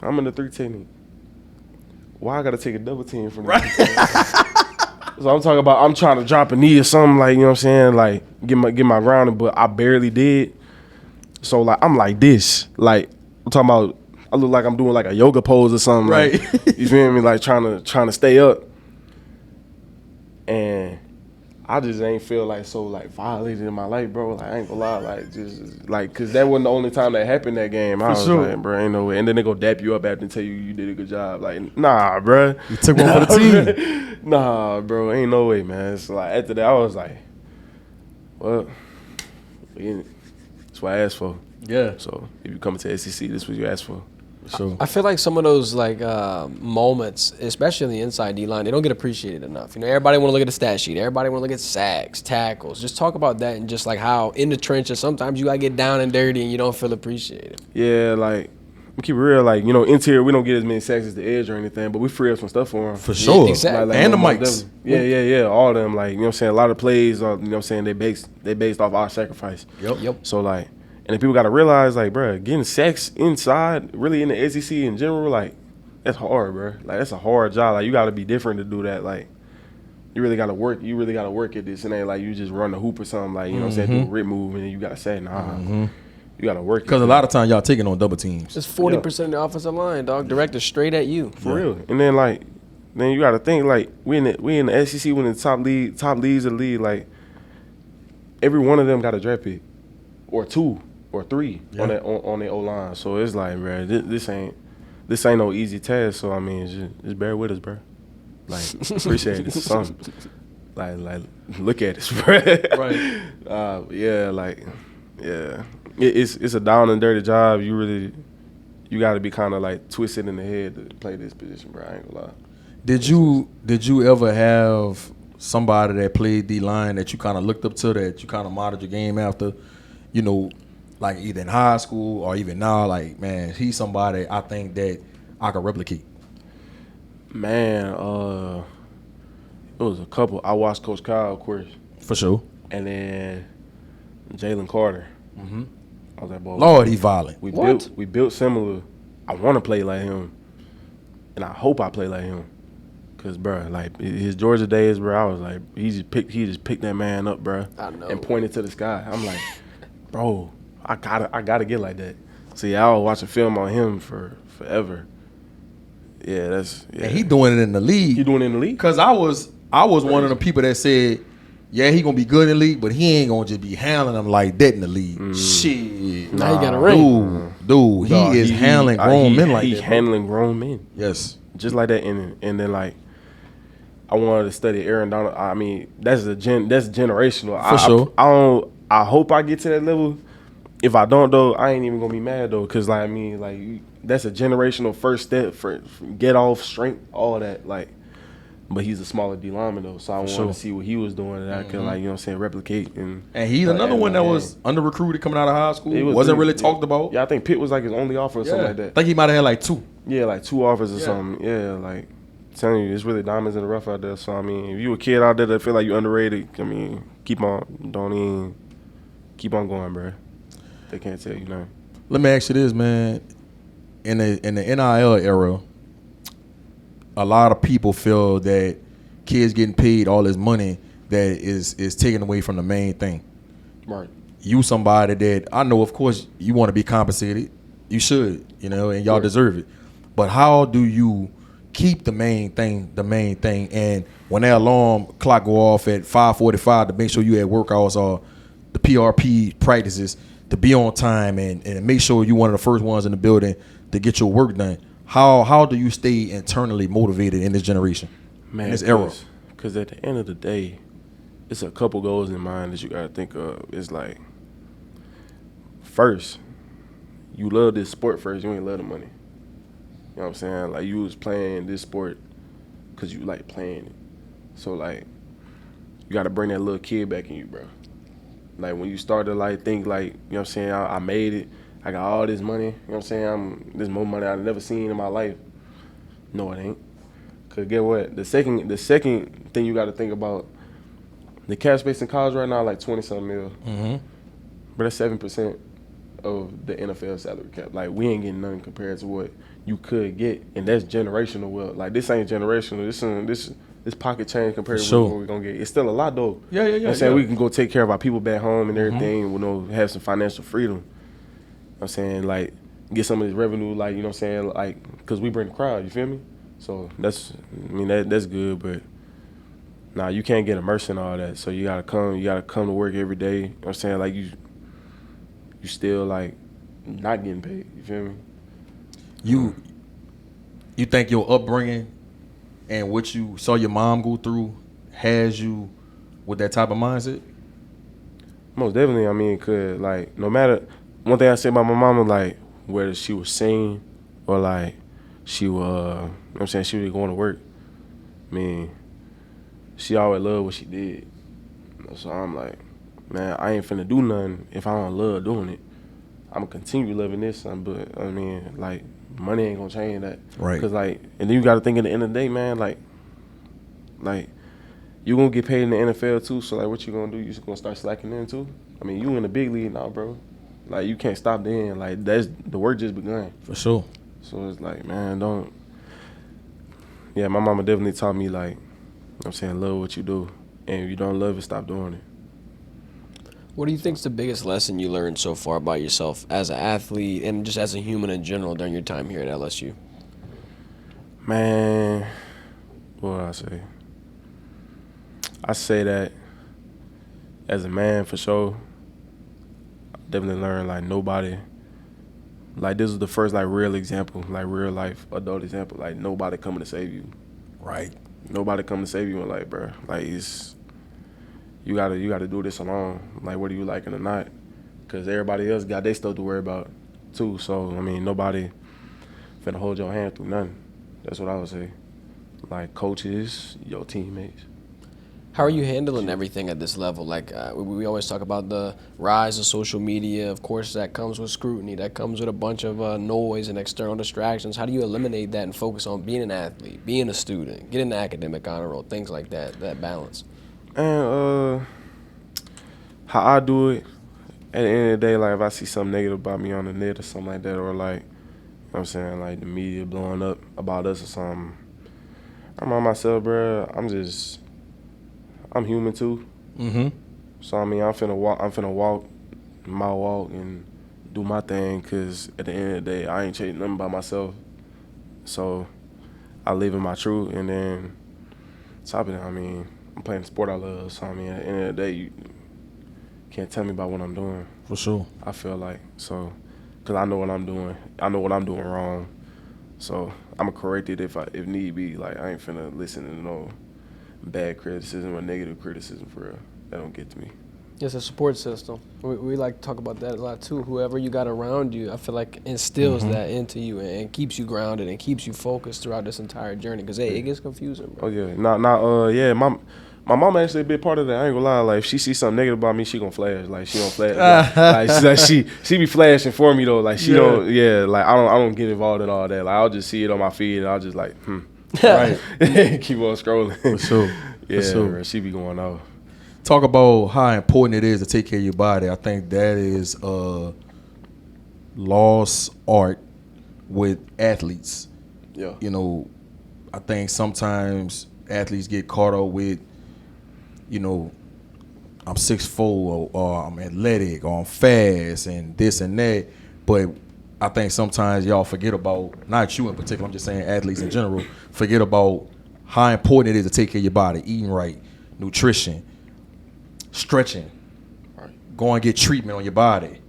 S3: I'm in the 3 technique. Why I gotta take a double team from this? So I'm talking about I'm trying to drop a knee or something, like, you know what I'm saying, like get my grounding, but I barely did. So like I'm like this, like I'm talking about I look like I'm doing like a yoga pose or something,
S1: right?
S3: Like, you feel me? Like trying to stay up, and I just ain't feel like so like violated in my life, bro. Like I ain't gonna lie, like just like cause that wasn't the only time that happened that game. I was like, bro, ain't no way. And then they go dap you up after and tell you did a good job. Like, nah, bro.
S1: You took one for the team.
S3: Nah, bro, ain't no way, man. It's like after that, I was like, well, that's what I asked for.
S1: Yeah.
S3: So if you come to SEC, this is what you asked for.
S2: I feel like some of those like moments, especially in the inside D line, they don't get appreciated enough. You know, everybody want to look at the stat sheet. Everybody want to look at sacks, tackles. Just talk about that and just like how in the trenches sometimes you gotta get down and dirty and you don't feel appreciated.
S3: Yeah, like we keep it real. Like, you know, interior we don't get as many sacks as the edge or anything, but we free up some stuff for them.
S1: For sure.
S2: Yeah, exactly.
S3: Like,
S1: and the mics.
S3: Yeah. All of them. Like, you know what I'm saying? A lot of plays are, you know what I'm saying, they based off our sacrifice.
S2: Yep.
S3: So like, and then people got to realize, like, bro, getting sacks inside, really in the SEC in general, like, that's hard, bro. Like, that's a hard job. Like, you got to be different to do that. Like, you really got to work. You really got to work at this. And ain't like you just run the hoop or something. Like, you know what I'm saying, do a rip move, and then you got to say, nah. You got to work.
S1: Because a lot of times y'all taking on double teams.
S2: It's 40% of the offensive line, dog. Directed straight at you.
S3: For real. And then, like, then you got to think, like, we in the SEC, we in the top leagues of the league. Like, every one of them got a draft pick or 2. Or 3 on their O-line. So it's like, bro, this ain't no easy task. So I mean, just bear with us, bro. Like, appreciate this something. Like look at us, bro.
S1: Right.
S3: It's a down and dirty job. You got to be kind of like twisted in the head to play this position, bro. I ain't gonna lie.
S1: Did you ever have somebody that played D-line that you kind of looked up to, that you kind of modeled your game after, you know, like either in high school or even now, like, man, he's somebody I think that I could replicate?
S3: Man, it was a couple. I watched Coach Kyle, of course.
S1: For sure.
S3: And then Jalen Carter.
S1: Mm-hmm.
S3: I was like, boy,
S1: Lord, he's violent.
S3: We built similar. I want to play like him, and I hope I play like him. Cause, bro, like his Georgia days, bro, I was like, he just picked that man up, bro, and pointed to the sky. I'm like, bro, I gotta get like that. See, I was watching film on him for forever. Yeah,
S1: and he doing it in the league.
S3: He doing it in the league?
S1: Cause I was one of the people that said, yeah, he gonna be good in the league, but he ain't gonna just be handling them like that in the league. Shit.
S2: Now he got a ring.
S1: Dude, he is handling grown men like that.
S3: He's handling grown men.
S1: Yes.
S3: Just like that. And then, like, I wanted to study Aaron Donald. I mean, that's generational.
S1: For sure.
S3: I hope I get to that level. If I don't, though, I ain't even gonna be mad, though, because, like, I mean, like, that's a generational first step for get off, strength, all that, like. But he's a smaller D lineman, though, so I wanted to see what he was doing that I could, like, you know what I'm saying, replicate. And
S1: he's another one that was under-recruited coming out of high school. Wasn't really talked about.
S3: Yeah, I think Pitt was, like, his only offer or something like that.
S1: I think he might have had, like, 2.
S3: Yeah, like 2 offers or something. Yeah, like, I'm telling you, it's really diamonds in the rough out there. So, I mean, if you a kid out there that feel like you're underrated, I mean, keep on going, bro. They can't tell you nothing.
S1: Let me ask you this, man. In the NIL era, a lot of people feel that kids getting paid all this money that is taken away from the main thing.
S3: Right.
S1: You somebody that I know, of course, you want to be compensated. You should, you know, and y'all deserve it. But how do you keep the main thing, and when that alarm clock go off at 5:45 to make sure you at workouts or the PRP practices, to be on time and make sure you're one of the first ones in the building to get your work done? How do you stay internally motivated in this generation, in this era?
S3: Because at the end of the day, it's a couple goals in mind that you got to think of. It's like, first, you love this sport first. You ain't love the money. You know what I'm saying? Like, you was playing this sport because you like playing it. So, like, you got to bring that little kid back in you, bro. Like, when you start to, like, think, like, you know what I'm saying, I made it. I got all this money. You know what I'm saying? There's more money I've never seen in my life. No, it ain't. Because get what? The second thing you got to think about, the cap space in college right now like 20-something mil.
S1: Mm-hmm.
S3: But that's 7% of the NFL salary cap. Like, we ain't getting nothing compared to what you could get, and that's generational wealth. Like, this ain't generational. This pocket change compared to what we're gonna get. It's still a lot though.
S1: Yeah.
S3: You know what I'm saying? We can go take care of our people back home and everything.
S1: Mm-hmm.
S3: We know have some financial freedom. You know what I'm saying? Like, get some of this revenue, like, you know what I'm saying? Like, because we bring the crowd, you feel me? So that's good, but nah, you can't get immersed in all that. So you gotta come to work every day. You know what I'm saying? Like, you still like not getting paid. You feel me?
S1: You think your upbringing and what you saw your mom go through has you with that type of mindset?
S3: Most definitely. I mean, cause like, no matter, one thing I say about my mama, like, whether she was singing or like she was, you know what I'm saying, she was going to work. I mean, she always loved what she did. So I'm like, man, I ain't finna do nothing if I don't love doing it. I'm gonna continue loving this, son, but I mean, like, money ain't gonna change that.
S1: Right.
S3: Cause like, and then you gotta think at the end of the day, man, like you gonna get paid in the NFL too. So like, what you gonna do? You just gonna start slacking in too? I mean, you in the big league now, bro. Like, you can't stop then. Like, that's the work just begun.
S1: For sure.
S3: So it's like, man, don't. Yeah, my mama definitely taught me, like, you know what I'm saying, love what you do, and if you don't love it, stop doing it.
S2: What do you think's the biggest lesson you learned so far about yourself as an athlete and just as a human in general during your time here at LSU?
S3: Man, what do I say? I say that as a man, for sure, I definitely learned, like, nobody, like, this is the first, like, real example, like, real life adult example, like, nobody coming to save you.
S1: Right.
S3: Nobody coming to save you in life, bro. Like, you gotta do this alone, like, whether you like it or not, because everybody else got their stuff to worry about too. So I mean, nobody finna hold your hand through nothing. That's what I would say. Like, coaches, your teammates.
S2: How are you handling everything at this level? Like, we always talk about the rise of social media. Of course, that comes with scrutiny. That comes with a bunch of noise and external distractions. How do you eliminate that and focus on being an athlete, being a student, getting the academic honor roll, things like that, that balance?
S3: And how I do it, at the end of the day, like, if I see something negative about me on the net or something like that, or like, you know what I'm saying, like the media blowing up about us or something, I remind myself, bro, I'm human too.
S1: Mm-hmm.
S3: So I mean, I'm finna walk my walk and do my thing, cause at the end of the day, I ain't chasing nothing by myself. So I live in my truth, and then top of it, I mean, I'm playing the sport I love. So I mean, at the end of the day, you can't tell me about what I'm doing.
S1: For sure.
S3: I feel like, so, cause I know what I'm doing. I know what I'm doing wrong. So I'ma correct it if need be. Like, I ain't finna listen to no bad criticism or negative criticism for real. That don't get to me.
S2: It's a support system. We like to talk about that a lot too. Whoever you got around you, I feel like instills that into you and keeps you grounded and keeps you focused throughout this entire journey. Cause hey, it gets confusing, bro.
S3: Oh yeah, yeah. My mom actually a big part of that. I ain't gonna lie. Like, if she sees something negative about me, she gonna flash. Like, she gonna flash. like she be flashing for me though. Like, she don't. Yeah. Like, I don't get involved in all that. Like, I'll just see it on my feed and I'll just like, right. Keep on scrolling.
S1: For sure.
S3: Yeah,
S1: For sure.
S3: bro, she be going off.
S1: Talk about how important it is to take care of your body. I think that is a lost art with athletes.
S3: Yeah.
S1: You know, I think sometimes athletes get caught up with, you know, I'm 6'4", or I'm athletic, or I'm fast, and this and that. But I think sometimes y'all forget about, not you in particular, I'm just saying athletes in general, forget about how important it is to take care of your body, eating right, nutrition, stretching, go and get treatment on your body.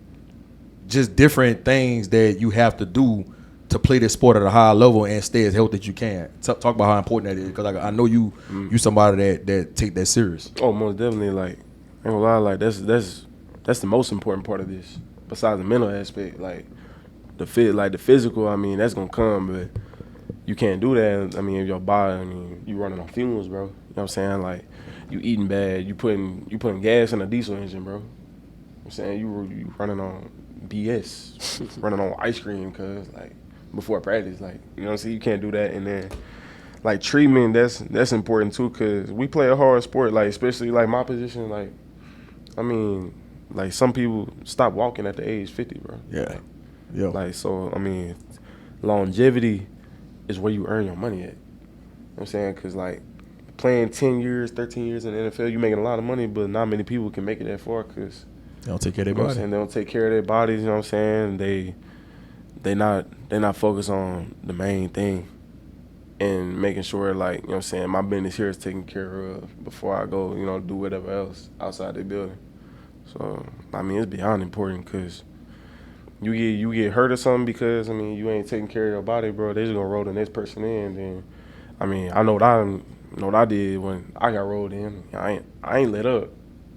S1: Just different things that you have to do to play this sport at a high level and stay as healthy as you can. Talk about how important that is, because I know you somebody that take that serious.
S3: Oh, most definitely. Like, I ain't gonna lie, like, that's the most important part of this, besides the mental aspect. Like, the physical, I mean, that's gonna come, but you can't do that. I mean, if your body, I mean, you running on fumes, bro. You know what I'm saying? Like, you eating bad, you putting gas in a diesel engine, bro. You know what I'm saying? You running on BS, running on ice cream, cause like before practice, like, you know what I'm saying? You can't do that. And then like treatment, that's important too, cause we play a hard sport, like especially like my position, like, I mean, like some people stop walking at the age 50, bro.
S1: Yeah. Yeah.
S3: Like, so, I mean, longevity is where you earn your money at. You know what I'm saying? Because, like, playing 10 years, 13 years in the NFL, you making a lot of money, but not many people can make it that far because
S1: they don't take care of their
S3: you know
S1: body.
S3: They don't take care of their bodies, you know what I'm saying? They not focused on the main thing and making sure, like, you know what I'm saying, my business here is taken care of before I go, you know, do whatever else outside the building. So, I mean, it's beyond important because you get hurt or something because, I mean, you ain't taking care of your body, bro. They just gonna roll the next person in. Then, I mean, I know what I did when I got rolled in. I ain't let up.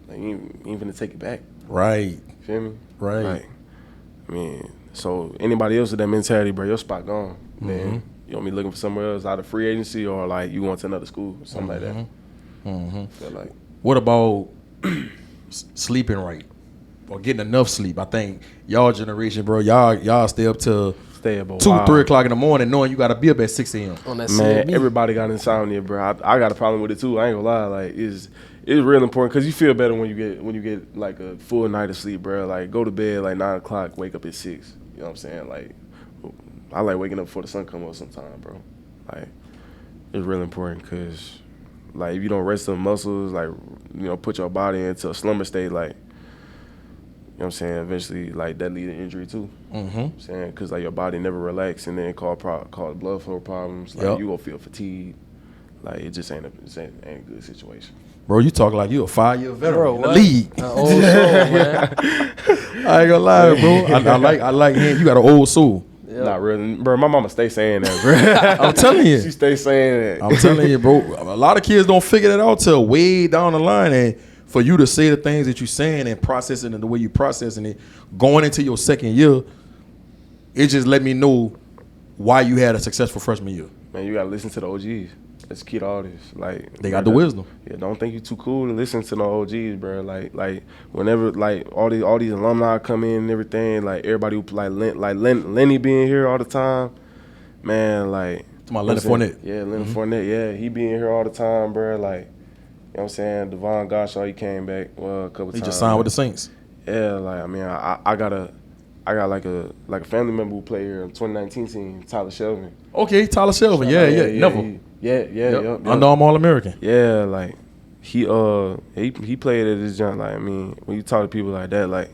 S3: Like, you ain't finna take it back.
S1: Right.
S3: Feel me?
S1: Right.
S3: Like, I mean, so anybody else with that mentality, bro, your spot gone. Then you gonna be looking for somewhere else, either free agency or like you going to another school or something like that. So like,
S1: what about sleeping right or getting enough sleep? I think y'all generation, bro, y'all stay up till 2, 3 o'clock in the morning knowing you got to be up at 6 a.m.
S2: On that
S3: Man,
S2: CMB.
S3: everybody got insomnia, bro. I got a problem with it too. I ain't gonna lie. Like, it's real important because you feel better when you get like a full night of sleep, bro. Like, go to bed like 9 o'clock, wake up at 6. You know what I'm saying? Like, I like waking up before the sun come up sometime, bro. Like, it's real important because, like, if you don't rest the muscles, like, you know, put your body into a slumber state, like, you know what I'm saying, eventually, like, that lead to injury too. You know what I'm saying? Because, like, your body never relax and then cause blood flow problems. Like, you gonna feel fatigued. Like, it just ain't a good situation.
S1: Bro, you talk like you a 5-year veteran
S2: Bro,
S1: in the
S2: what?
S1: league.
S2: Old soul, man.
S1: I ain't gonna lie, bro. I like him. You got an old soul.
S2: Yep.
S3: Not really. Bro, my mama stay saying that, bro.
S1: I'm telling you.
S3: She stay saying that.
S1: I'm telling you, bro. A lot of kids don't figure that out till way down the line. And for you to say the things that you're saying and processing it the way you processing it, going into your second year, it just let me know why you had a successful freshman year.
S3: Man, you gotta listen to the OGs. That's key to all this. Like,
S1: They got the wisdom.
S3: Yeah, don't think you too cool to listen to the OGs, bro. Like whenever like all these alumni come in and everything, like everybody who Lenny being here all the time, man. Like,
S1: To my Leonard Fournette.
S3: Yeah, Leonard Fournette. Yeah, he being here all the time, bro. Like, you know what I'm saying? Devon Goshaw, he came back a couple times.
S1: He just signed with the Saints.
S3: Yeah, like, I mean, I got like a family member who played here in 2019 team, Tyler Shelvin.
S1: Okay, Tyler Shelvin. Yeah. Never.
S3: Yep.
S1: Under-Armour All-American.
S3: Yeah, like he played at this joint. Like, I mean, when you talk to people like that, like,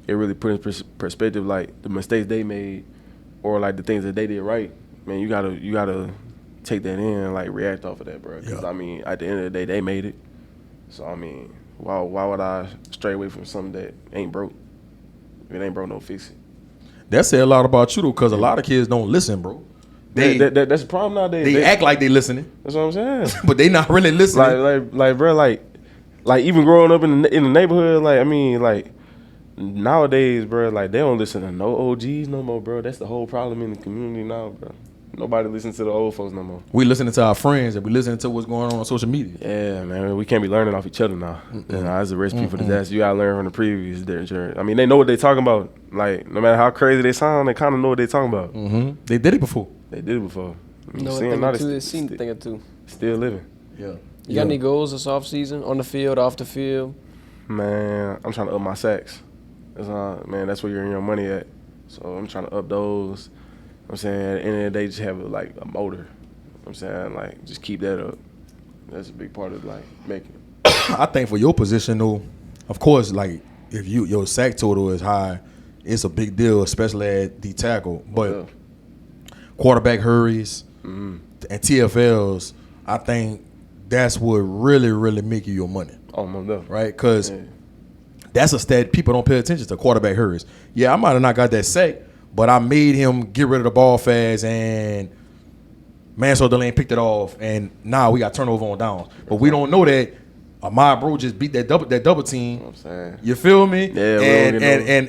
S3: it really put in perspective, like, the mistakes they made or like the things that they did right. Man, you gotta take that in and like react off of that, bro. Because I mean, at the end of the day, they made it. So I mean, why would I stray away from something that ain't broke? If it ain't broke, don't fix it.
S1: That said a lot about you though, because a lot of kids don't listen, bro.
S3: That's the problem nowadays.
S1: They act like they listening.
S3: That's what I'm saying.
S1: But they not really listening.
S3: Like, bro, like even growing up in the neighborhood, like, I mean, like, nowadays, bro, like, they don't listen to no OGs no more, bro. That's the whole problem in the community now, bro. Nobody listens to the old folks no more.
S1: We listening to our friends and we listening to what's going on social media.
S3: Yeah, man, we can't be learning off each other now. That's a recipe for disaster. You gotta learn from the previous journey. I mean, they know what they talking about. Like, no matter how crazy they sound, they kind of know what they talking about.
S1: They did it before.
S3: They did it before. I mean,
S2: Know a
S3: seeing
S2: thing
S3: now
S2: or two,
S3: they
S2: they seen a thing or two.
S3: still living.
S1: Yeah.
S2: You got any goals this offseason, on the field, off the field?
S3: Man, I'm trying to up my sacks. That's where you're earning your money at. So I'm trying to up those. I'm saying at the end of the day, just have like a motor. I'm saying, like, just keep that up. That's a big part of like making it.
S1: I think for your position though, of course, like if your sack total is high, it's a big deal, especially at D tackle. But quarterback hurries and TFLs, I think that's what really make you your money.
S3: Oh, my God.
S1: Right? Because that's a stat people don't pay attention to, quarterback hurries. Yeah, I might have not got that sack, but I made him get rid of the ball fast, and Mansour Delane picked it off, and now we got turnover on downs. But we don't know that Ahmad Breaux just beat that double team.
S3: You know what I'm saying?
S1: You feel me?
S3: Yeah,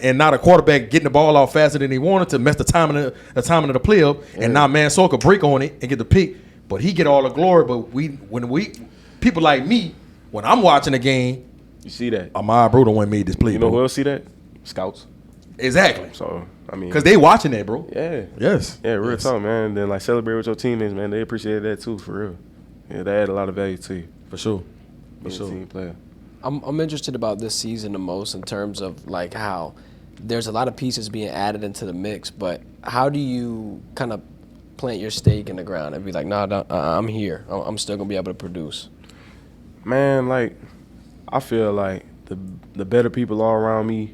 S1: and not a quarterback getting the ball out faster than he wanted to mess the timing of the play up. Yeah. And now Mansour could break on it and get the pick, but he get all the glory. But people like me, when I'm watching the game,
S3: you see that
S1: Ahmad Breaux the one made this play.
S3: You know who else see that? Scouts.
S1: Exactly.
S3: So I mean,
S1: because they watching that, bro.
S3: Yeah.
S1: Yes.
S3: Yeah, real talk, man. And then like celebrate with your teammates, man. They appreciate that too, for real. Yeah, they add a lot of value to you.
S1: For sure.
S3: For sure. Team player.
S2: I'm interested about this season the most in terms of like how there's a lot of pieces being added into the mix, but how do you kind of plant your stake in the ground and be like, nah, I'm here. I'm still gonna be able to produce.
S3: Man, like I feel like the better people are around me,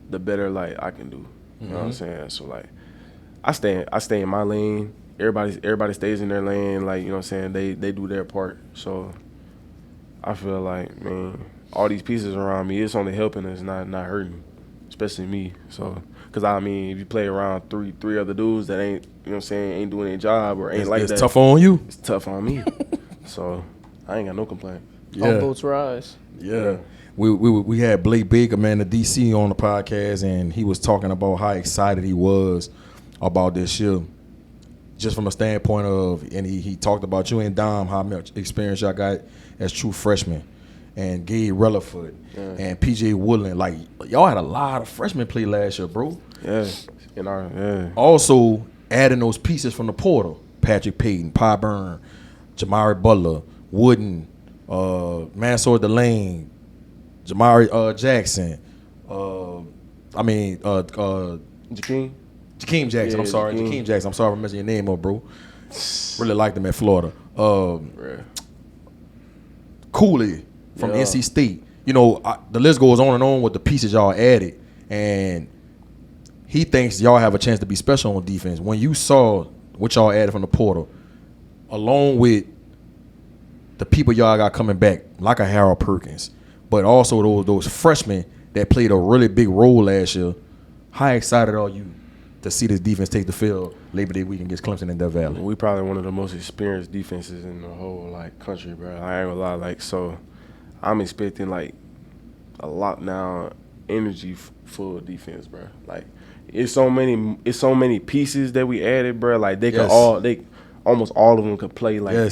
S3: the better like I can do. You know what I'm saying? So like I stay in my lane. Everybody stays in their lane. Like, you know what I'm saying? They do their part. So I feel like, man, all these pieces around me, it's only helping us, not hurting, especially me. So, because, I mean, if you play around three other dudes that ain't, you know what I'm saying, ain't doing their job or ain't
S1: it's tough on you.
S3: It's tough on me. So, I ain't got no complaint.
S1: Yeah.
S2: All boats rise.
S1: Yeah. We had Blake Baker, man, the DC on the podcast, and he was talking about how excited he was about this year. Just from a standpoint of, and he talked about you and Dom, how much experience y'all got as true freshmen, and Gabe Relaford and PJ Woodland. Like, y'all had a lot of freshmen play last year, bro.
S3: Yeah.
S1: Also, adding those pieces from the portal, Patrick Payton, Pye Byrne, Jamari Butler, Wooden, Mansour Delane, Jamari Jackson, Jakeem Jackson. I'm sorry. Jakeem Jackson. I'm sorry for messing your name up, bro. Really liked him at Florida. Cooley from NC State. You know, the list goes on and on with the pieces y'all added. And he thinks y'all have a chance to be special on defense. When you saw what y'all added from the portal, along with the people y'all got coming back, like a Harold Perkins, but also those freshmen that played a really big role last year, how excited are you to see this defense take the field Labor Day weekend against Clemson in Death Valley?
S3: We probably one of the most experienced defenses in the whole like country, bro. I ain't gonna lie, like, so I'm expecting like a lot now energy full defense, bro. Like it's so many pieces that we added, bro. Like they could almost all of them could play like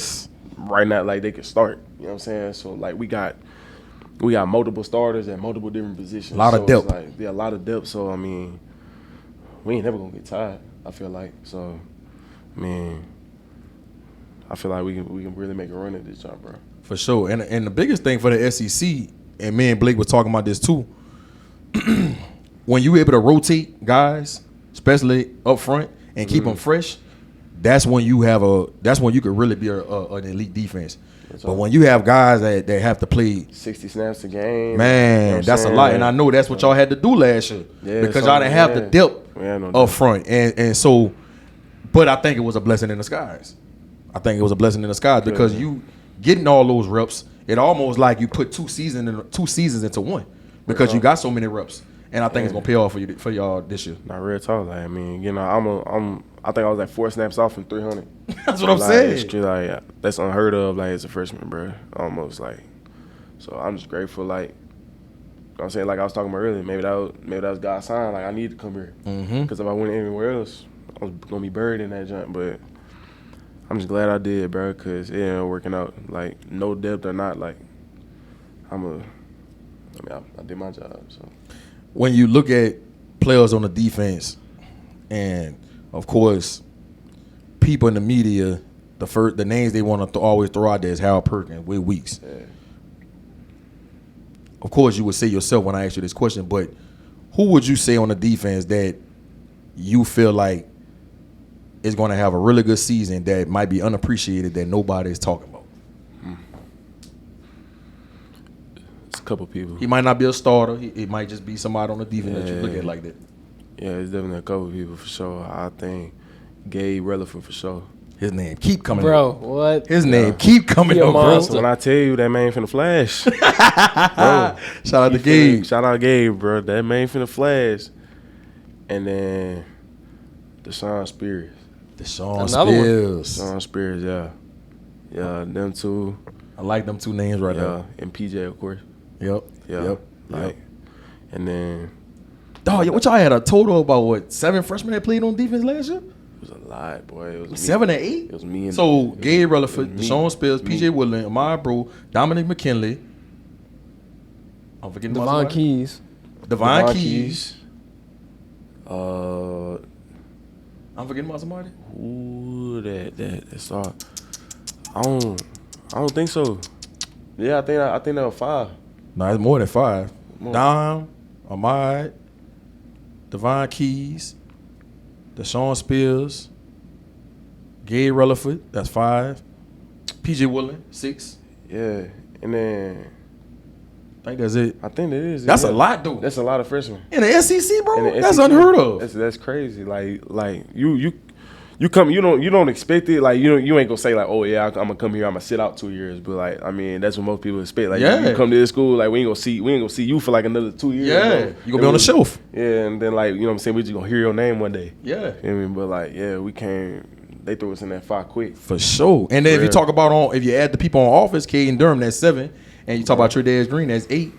S3: right now, like they could start. You know what I'm saying? So like we got multiple starters at multiple different positions.
S1: A lot of depth.
S3: Like, a lot of depth. So I mean, we ain't never gonna get tired, I feel like. So, I mean, I feel like we can really make a run at this job, bro.
S1: For sure. And the biggest thing for the SEC, and me and Blake was talking about this too, when you able to rotate guys, especially up front, and keep them fresh, that's when you could really be an elite defense. But when you have guys that have to play
S3: 60 snaps a game,
S1: man, you know that's a lot. And I know that's what y'all had to do last year because y'all didn't have the depth up front. And so, but I think it was a blessing in disguise. Because you getting all those reps, it almost like you put two seasons into one because you got so many reps. And I think it's gonna pay off for y'all this year.
S3: Not real talk. Like, I mean, you know, I think I was like 4 snaps off from 300.
S1: That's what I'm saying.
S3: It's just like, that's unheard of, like, as a freshman, bro. Almost like, so I'm just grateful. Like, you know what I'm saying, like I was talking about earlier, maybe that was God's sign. Like I need to come here because if I went anywhere else, I was gonna be buried in that jump. But I'm just glad I did, bro, because it ain't working out. Like no depth or not, like I did my job. So
S1: when you look at players on the defense, and of course, people in the media, the names they want to always throw out there is Harold Perkins, Will Weeks. Yeah. Of course, you would say yourself when I ask you this question, but who would you say on the defense that you feel like is going to have a really good season that might be unappreciated that nobody is talking about?
S3: It's a couple people.
S1: He might not be a starter. It might just be somebody on the defense that you look at like that.
S3: Yeah, it's definitely a couple people for sure. I think Gabe Relaford for sure.
S1: His name keep coming
S2: up.
S1: Bro,
S2: what?
S1: His name keep coming up, bro.
S3: When I tell you that man finna flash.
S1: Shout out to Gabe.
S3: Shout out Gabe, bro. That man finna flash. And then Deshaun Spears.
S1: Deshaun Spears, yeah.
S3: Yeah, them two.
S1: I like them two names right there.
S3: And PJ, of course.
S1: Yep.
S3: And then,
S1: dog, what y'all had a total about what 7 freshmen that played on defense last year?
S3: it was a lot, boy. It was
S1: 7 and 8.
S3: It was me and
S1: so Gabe Rutherford,
S3: me.
S1: Deshaun Spills, PJ Woodland, Ahmad Breaux, Dominic McKinley. I'm forgetting about
S2: Devon
S1: somebody.
S2: Keys.
S1: Devon Keys.
S3: Uh,
S1: I'm forgetting about somebody.
S3: Ooh, that's all. I don't think so. Yeah, I think that was 5.
S1: No, it's more than 5.
S3: More.
S1: Dom, Ahmad, Devon Keys, Deshaun Spills, Gabe Rutherford, that's 5. PJ Woodland, 6.
S3: Yeah, and then
S1: I think that's it.
S3: I think that is.
S1: That's a lot, though.
S3: That's a lot of freshmen.
S1: In the SEC, bro,
S3: In the
S1: that's
S3: SEC,
S1: unheard of.
S3: That's crazy. Like you come, you don't expect it. Like you ain't gonna say like, oh yeah, I'm gonna come here, I'm gonna sit out 2 years. But like, I mean, that's what most people expect. Like you come to this school, like we ain't gonna see you for like another 2 years.
S1: Yeah, you gonna be on the shelf.
S3: Yeah, and then like, you know what I'm saying, we just gonna hear your name one day.
S1: Yeah.
S3: You know what I mean? But like, yeah, we can't. They threw us in that 5 quick.
S1: For sure. And then if you talk about if you add the people on offense, Caden Durham, that's 7. And you talk about Tre'Davious Green, that's 8.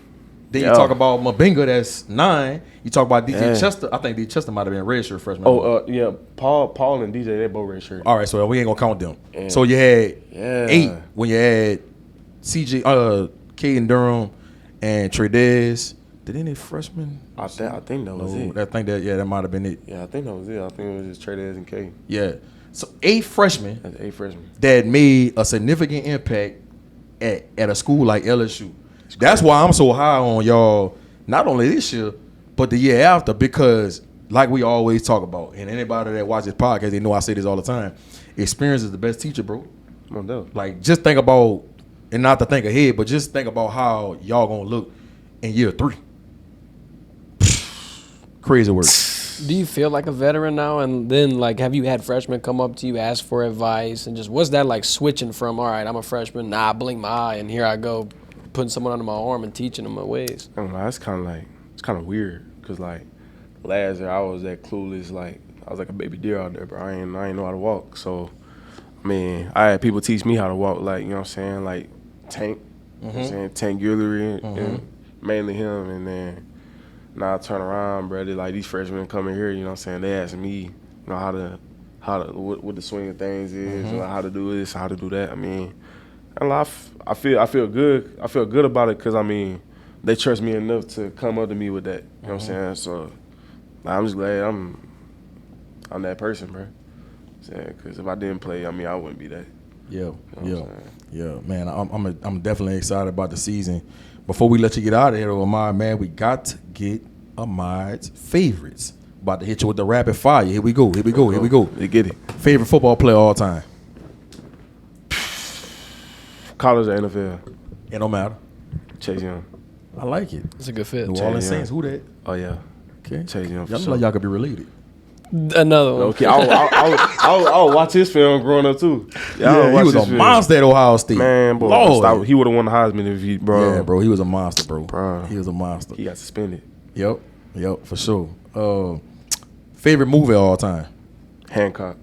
S1: Then you talk about Mabinga, that's 9. You talk about DJ Chester. I think DJ Chester might have been a redshirt freshman.
S3: Yeah, Paul and DJ, they both redshirt.
S1: All right, so we ain't gonna count them. Yeah. So you had 8 when you had CJ, Caden Durham, and Tre'Davious. Did any freshmen?
S3: I think that was it.
S1: I think that might have been it.
S3: Yeah, I think that was it. I think it was just Tre'Davious and K.
S1: Yeah. So 8 freshmen.
S3: That's 8 freshmen
S1: that made a significant impact at a school like LSU. That's why I'm so high on y'all, not only this year, but the year after, because like we always talk about, and anybody that watches this podcast, they know I say this all the time, experience is the best teacher, bro.
S3: No.
S1: Like, just think about, and not to think ahead, but just think about how y'all gonna look in year 3. Crazy work.
S2: Do you feel like a veteran now? And then, like, have you had freshmen come up to you, ask for advice, and just what's that like switching from, all right, I'm a freshman, I blink my eye, and here I go, putting someone under my arm and teaching them my ways?
S3: I don't know. It's kind of weird because like last year I was that clueless. Like I was like a baby deer out there, bro. I ain't know how to walk. So I mean, I had people teach me how to walk. Like, you know what I'm saying, like Tank. You know what I'm saying, Tank Guillory and mainly him. And then now I turn around, bro. Like these freshmen coming here, you know what I'm saying, they asking me, you know, how to what the swing of things is, you know, how to do this, how to do that. I mean, and I feel good. I feel good about it because I mean, they trust me enough to come up to me with that. You know what I'm saying? So I'm just glad I'm that person, bro. Because if I didn't play, I mean, I wouldn't be that.
S1: Yeah, man. I'm definitely excited about the season. Before we let you get out of here, Ahmad, man, we got to get Ahmad's favorites. About to hit you with the rapid fire. Here we go.
S3: They get it.
S1: Favorite football player all time?
S3: College or NFL?
S1: It don't matter.
S3: Chase Young.
S1: I like it.
S2: It's a good fit.
S1: New Orleans Saints. Who that?
S3: Oh yeah.
S1: Okay.
S3: Chase Young.
S1: Y'all look like y'all could be related.
S2: Another one.
S3: Okay, I'll watch his film growing up too.
S1: Yeah, he was a monster at Ohio State.
S3: Man, bro, he would have won the Heisman if he, bro.
S1: Yeah, bro, he was a monster, bro. He was a monster.
S3: He got suspended.
S1: Yep, for sure. Favorite movie of all time?
S3: Hancock.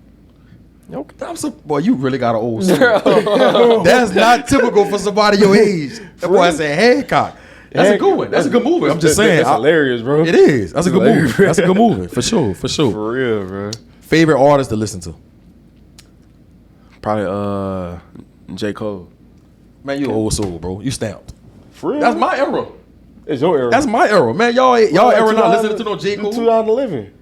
S1: Okay. Boy, you really got an old soul. That's not typical for somebody your age. That boy said Hancock. That's a good one. That's a good movie. I'm just saying.
S3: That's hilarious, bro.
S1: It is. That's a good movie. That's a good movie. For sure.
S3: For real, bro.
S1: Favorite artist to listen to?
S3: Probably J. Cole.
S1: Man, you old soul, bro. You stamped.
S3: For real?
S1: That's my era.
S3: It's your era.
S1: That's my era. Man, y'all era not listening to no J. Cole.
S3: 2011.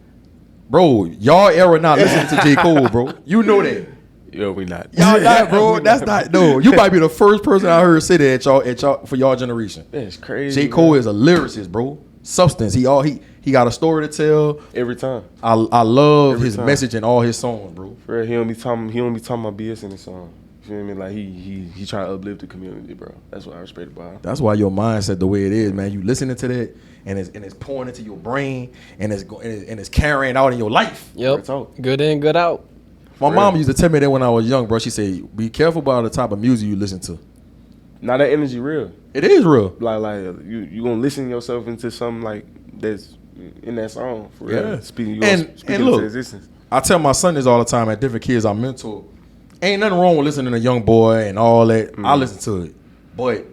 S1: Bro, y'all era not listening to J. Cole, bro. You know that.
S3: Yo, we not.
S1: Y'all not, bro. That's not. No, you might be the first person I heard say that at y'all for y'all generation.
S3: That's crazy.
S1: J. Cole is a lyricist, bro. Substance. He got a story to tell.
S3: Every time.
S1: I love his message in all his songs, bro.
S3: For real, he don't be talking about BS in his song. You feel me? Like he try to uplift the community, bro. That's what I respect about him.
S1: That's why your mindset the way it is, man. You listening to that and it's pouring into your brain and it's carrying out in your life.
S2: Yep. Good in, good out.
S1: My mom used to tell me that when I was young, bro. She said, "Be careful about the type of music you listen to."
S3: Now that energy real.
S1: It is real.
S3: Like you gonna listen yourself into something like that's in that song for real.
S1: Yeah.
S3: Speaking
S1: look,
S3: into existence.
S1: I tell my son this all the time at different kids I mentor. Ain't nothing wrong with listening to Young Boy and all that. I listen to it. but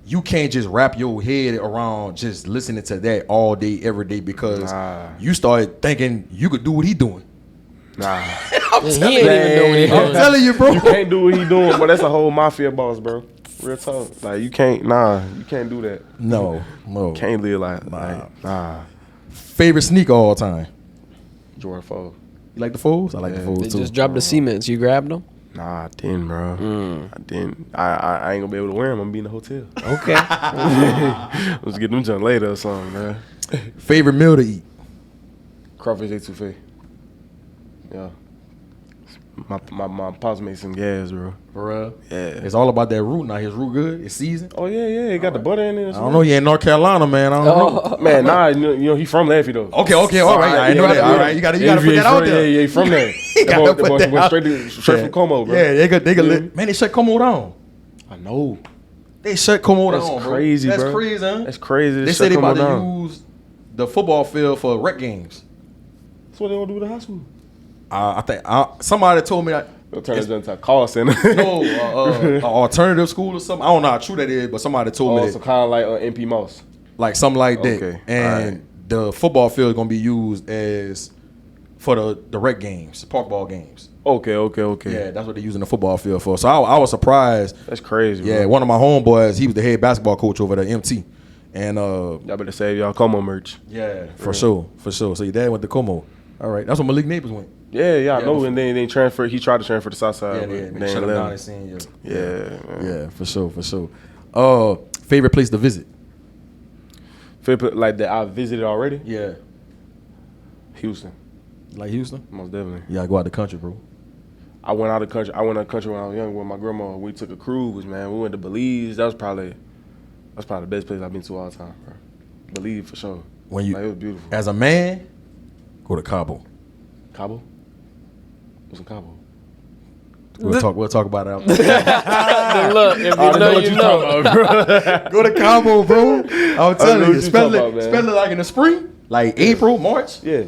S1: you can't just wrap your head around just listening to that all day, every day, because you started thinking you could do what he doing.
S3: Nah.
S2: He ain't even doing what he
S1: I'm
S2: doing.
S1: telling you, bro.
S3: You can't do what he doing, but that's a whole mafia boss, bro. Real talk. Like, you can't do that.
S1: No.
S3: Can't live nah.
S1: Favorite sneaker all time?
S3: Jordan 4.
S1: You like the Foles? I like the Foles
S2: They
S1: too.
S2: just dropped the Siemens. You grabbed them?
S3: Nah, I didn't, bro. I didn't. I ain't gonna be able to wear them. I'm gonna be in the hotel.
S2: Okay.
S3: Let's get them junk later or something, man.
S1: Favorite meal to eat?
S3: Crawfish etouffee. Yeah. My pops made some gas, bro.
S1: For real?
S3: Yeah.
S1: It's all about that root now. His root good? It's seasoned?
S3: Oh yeah, it got the butter in it.
S1: I don't know. You in North Carolina, man. I don't know.
S3: Man, nah, you know he from Laffy though.
S1: Okay, all right. I know that. All right, you gotta put that out there.
S3: Yeah, he from there.
S1: gotta put that
S3: went
S1: out.
S3: straight from Como, bro.
S1: Yeah, they could man, they shut Como down.
S3: I know.
S1: They shut Como down,
S3: That's
S1: bro.
S3: crazy,
S1: That's
S3: bro.
S1: crazy, huh?
S3: That's crazy.
S1: They said they about to use the football field for rec games.
S3: That's what they want to do with the high school.
S1: I think somebody told me that.
S3: They'll turn it into a call center.
S1: No, alternative school or something. I don't know how true that is, but somebody told me that.
S3: So kind of like MP Moss.
S1: Like something like that.
S3: Okay.
S1: And the football field is gonna be used as for the rec games, park ball games.
S3: Okay.
S1: Yeah, that's what they're using the football field for. So I was surprised.
S3: That's crazy, bro.
S1: Yeah, one of my homeboys, he was the head basketball coach over at MT. And
S3: Y'all better save y'all Como merch.
S1: yeah, for sure. So your dad went to Como. All right. That's where Malik Neighbors went.
S3: Yeah, I know. And then they transferred. He tried to transfer to Southside.
S1: Yeah,
S3: but
S1: they
S3: they
S1: shut
S3: ain't
S1: him
S3: let
S1: down
S3: him.
S1: and seen you.
S3: Yeah, man.
S1: Yeah, for sure. Favorite place to visit?
S3: Favorite, like that I visited already?
S1: Yeah.
S3: Houston,
S1: Like Houston?
S3: most definitely.
S1: You gotta go out the country, bro.
S3: I went out of country. I went out of country when I was young with my grandma. We took a cruise, man. We went to Belize. That's probably the best place I've been to all the time, bro. Belize for sure.
S1: When you
S3: Like, it was beautiful.
S1: as a man, go to Cabo.
S3: Cabo? What's in Cabo?
S1: We'll talk about it after.
S2: The look, if you know, you know.
S1: Go to Cabo, bro. I'm telling
S3: know
S1: you,
S3: what you talking about, man.
S1: especially like in the spring, like April, March.
S3: Yeah.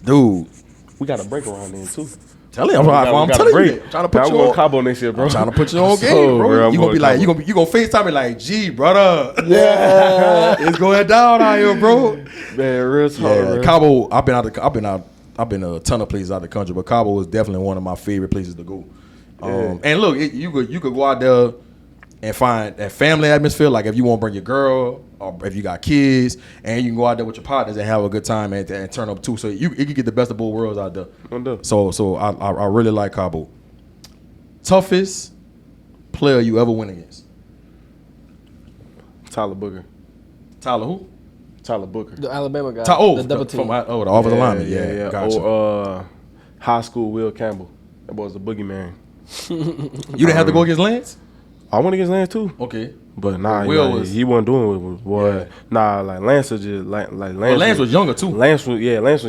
S1: Dude,
S3: We got a break around then, too.
S1: tell him. I'm telling you, trying to put
S3: I'm
S1: you
S3: going
S1: on.
S3: Cabo next year, bro.
S1: Trying to put you on
S3: So,
S1: game, bro.
S3: I'm
S1: You gonna be like,
S3: Cabo.
S1: you gonna FaceTime me like, gee, brother. Yeah, it's going down out here, bro.
S3: Man, real talk,
S1: Yeah,
S3: bro.
S1: Cabo. I've been a ton of places out of the country, but Cabo is definitely one of my favorite places to go. And look, you could go out there and find that family atmosphere. Like if you want to bring your girl, or if you got kids, and you can go out there with your partners and have a good time and turn up too. So you can get the best of both worlds out there. So I really like Cabo. Toughest player you ever went against?
S3: Tyler Booker.
S1: Tyler who?
S3: Tyler Booker.
S2: The Alabama guy.
S1: The
S2: double team.
S1: the offensive lineman. Yeah. Gotcha.
S3: Or high school Will Campbell. That boy's a boogeyman.
S1: You didn't have to go against Lance?
S3: I went against Lance too.
S1: Okay.
S3: But nah,
S1: Will
S3: he wasn't doing it. Boy,
S1: Yeah.
S3: nah, like Lance was just like Lance.
S1: Well, Lance was younger too.
S3: Lance was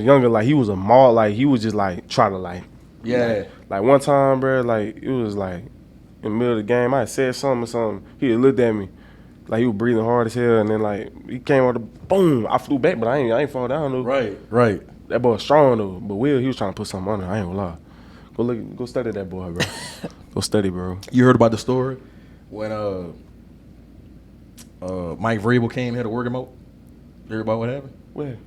S3: younger. Like he was a mall. Like he was just like try to like.
S1: Yeah.
S3: Like one time, bro. Like it was like in the middle of the game. I had said something. He had looked at me, like he was breathing hard as hell, and then like he came out the boom. I flew back, but I ain't fall down though.
S1: Right.
S3: That boy was strong though. But Will, he was trying to put something on it. I ain't gonna lie. Go study that boy, bro. Go study, bro.
S1: You heard about the story when Mike Vrabel came here to work him out? You heard about what happened?
S3: Where?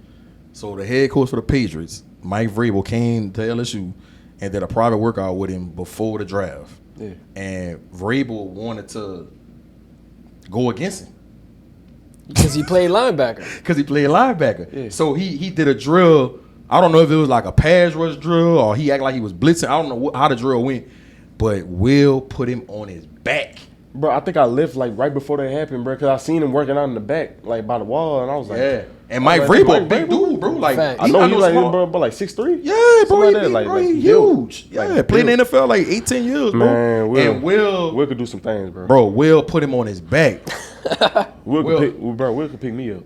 S1: So the head coach for the Patriots, Mike Vrabel, came to LSU and did a private workout with him before the draft.
S3: Yeah.
S1: And Vrabel wanted to go against him
S2: Because he played linebacker.
S1: because he played linebacker.
S3: Yeah.
S1: So he did a drill. I don't know if it was like a pass rush drill or he acted like he was blitzing. I don't know how the drill went, but Will put him on his back.
S3: Bro, I think I left like right before that happened, bro, because I seen him working out in the back, like by the wall, and I was like,
S1: Yeah. And Mike
S3: like,
S1: Vrabel,
S3: Mike
S1: big
S3: Vrabel?
S1: dude, bro. Like
S2: Fact.
S3: I know he like
S1: small.
S3: bro, like 6'3".
S1: Yeah, bro,
S3: Something
S1: he,
S3: like that,
S1: bro, he
S3: built.
S1: huge. Yeah,
S3: Like,
S1: played in the
S3: built.
S1: NFL like 18 years, bro.
S3: Man, Will,
S1: and Will
S3: Will could do some things, bro.
S1: Will put him on his back,
S3: Will
S1: Will.
S3: could pick me up.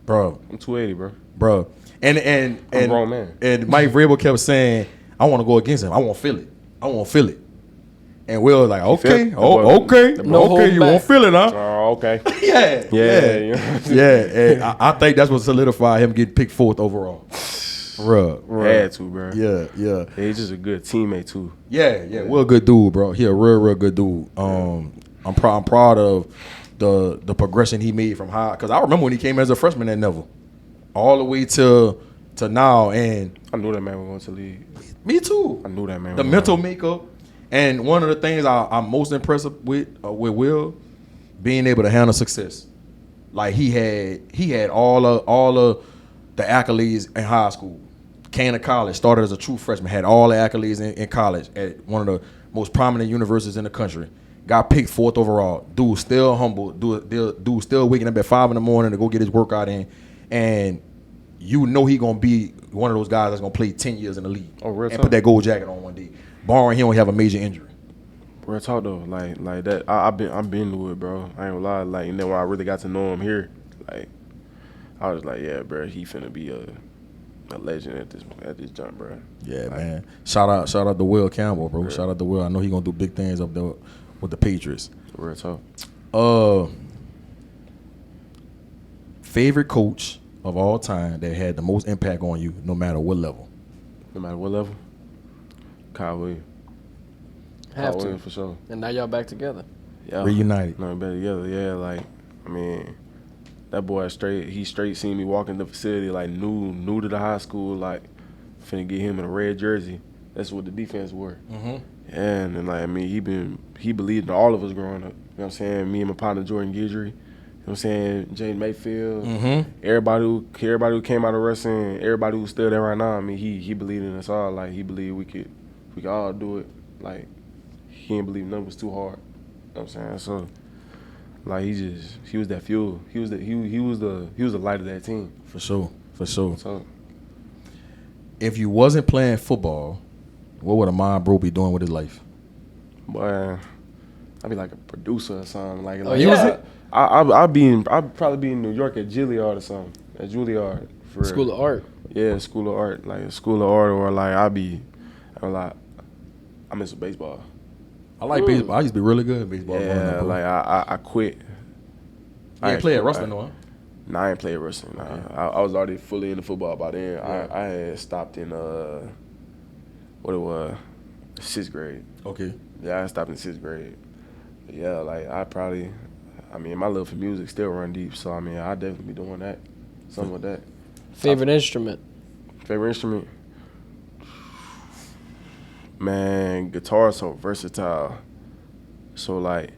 S1: bro.
S3: I'm 280, bro.
S1: Bro. And
S3: I'm a grown man.
S1: And Mike Vrabel kept saying, "I want to go against him. I want to feel it." And Will was like, "Okay, okay,
S2: No
S1: okay,
S2: holding
S1: you
S2: back.
S1: won't feel it, huh?"
S3: Oh, okay.
S1: Yeah.
S3: Yeah.
S1: And I think that's what solidified him getting picked 4th overall.
S3: Had to, bro.
S1: Yeah.
S3: He's just a good teammate too.
S1: Yeah. We're a good dude, bro. He a real good dude. I'm proud of the progression he made from high. Because I remember when he came as a freshman at Neville, all the way to now. And
S3: I knew that man was going to league.
S1: Me too.
S3: I knew that man.
S1: The mental makeup, and one of the things I'm most impressed with Will, being able to handle success. Like he had all of the accolades in high school. Came to college, started as a true freshman, had all the accolades in college at one of the most prominent universities in the country. Got picked 4th overall. Dude still humble. Dude still waking up at 5 in the morning to go get his workout in, and you know he gonna be one of those guys that's gonna play 10 years in the league and put that gold jacket on one day, barring he don't have a major injury.
S3: Real talk though, like that. I've been to it, bro. I ain't gonna lie. Like, and then when I really got to know him here, like I was like, yeah, bro, he finna be a legend at this jump, bro.
S1: Yeah,
S3: like,
S1: man. Shout out to Will Campbell, bro. Shout out to Will. I know he gonna do big things up there with the Patriots.
S3: Real talk.
S1: Favorite coach of all time that had the most impact on you, no matter what level?
S3: No matter what level? Kyle Williams.
S2: Have to.
S3: Williams for sure.
S2: And now y'all back together.
S3: Yeah.
S1: Reunited.
S3: No, better together. Yeah, like, I mean, that boy straight seen me walk in the facility, like, new to the high school, like, finna get him in a red jersey. That's what the defense were.
S1: Mm-hmm.
S3: Yeah, and then, like, I mean, he believed in all of us growing up. You know what I'm saying? Me and my partner Jordan Guidry. You know what I'm saying? Jane Mayfield.
S1: Mm-hmm.
S3: Everybody who came out of wrestling, everybody who's still there right now. I mean, he believed in us all. Like, he believed we could all do it. Like, he didn't believe nothing was too hard. You know what I'm saying? So, like, he was that fuel. He was the light of that team.
S1: For sure.
S3: So,
S1: if you wasn't playing football, what would Ahmad Breaux be doing with his life?
S3: boy, I'd be like a producer or something. Like,
S2: yeah.
S3: I'd probably be in New York at Juilliard or something. At Juilliard. For
S2: School of Art.
S3: Yeah, School of Art. Like a School of Art, or like I miss baseball.
S1: I like baseball. I used to be really good at baseball.
S3: Yeah, like I quit.
S1: You ain't play at Ruston, though, huh?
S3: Nah, I ain't play at Ruston. Nah. Okay. I was already fully into football by then. Yeah. I had stopped in what it was, 6th grade.
S1: Okay.
S3: Yeah, I stopped in 6th grade. But yeah, like my love for music still run deep. So I mean, I definitely be doing that, something with that.
S2: Favorite instrument?
S3: Favorite instrument? Man, guitar is so versatile. So like,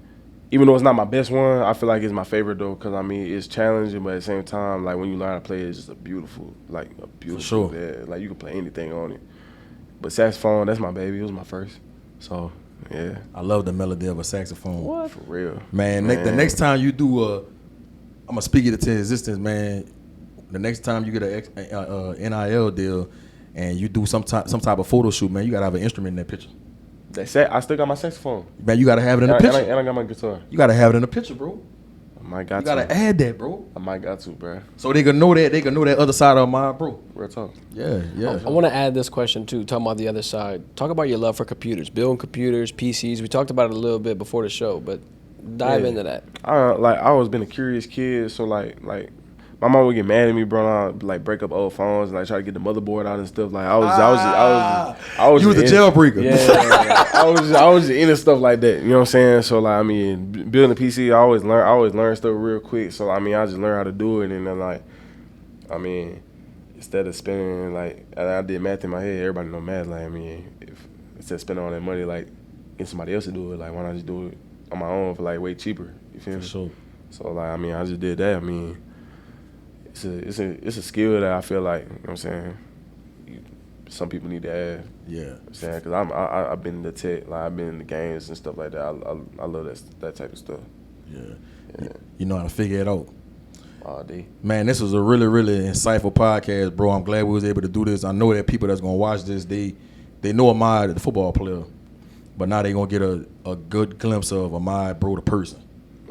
S3: even though it's not my best one, I feel like it's my favorite though, because I mean it's challenging, but at the same time, like when you learn how to play it, it's just a beautiful. For sure. Yeah, like you can play anything on it. But saxophone, that's my baby. It was my first. So yeah.
S1: I love the melody of a saxophone.
S2: What?
S3: For real.
S1: Man. The next time you do I'm gonna speak it into existence, man. The next time you get a NIL deal and you do some type of photo shoot, man, you gotta have an instrument in that picture.
S3: I still got my saxophone.
S1: Man, you gotta have it in the picture.
S3: And I got my guitar.
S1: You gotta have it in the picture, bro.
S3: I might got
S1: you gotta add that, bro.
S3: I might got to, bro.
S1: So they can know that. They can know that other side of my bro.
S3: Real talk.
S1: Yeah.
S2: I want to add this question too. Talking about the other side. Talk about your love for computers, building computers, PCs. We talked about it a little bit before the show, but dive into that.
S3: I always been a curious kid, so like my mom would get mad at me, bro. I'd like break up old phones and like try to get the motherboard out and stuff. Like I was.
S1: You was the jailbreaker.
S3: Yeah, I was just into stuff like that. You know what I'm saying? So like, I mean, building a PC, I always learn stuff real quick. So I mean, I just learned how to do it, and then like, I mean, instead of spending like, I did math in my head. Everybody know math. Like, I mean, instead of spending all that money, like, get somebody else to do it, like, why not just do it on my own for like way cheaper? You feel me?
S1: For sure.
S3: So like, I mean, I just did that. I mean, it's a skill that I feel like, you know what I'm saying, some people need to have.
S1: Yeah.
S3: You know what I'm saying, because I've been in the tech, like I've been in the games and stuff like that. I love that type of stuff.
S1: Yeah. You know how to figure it out.
S3: All day.
S1: Man, this was a really, really insightful podcast, bro. I'm glad we was able to do this. I know that people that's gonna watch this, they know Ahmad, the football player, but now they gonna get a good glimpse of Ahmad, bro, the person.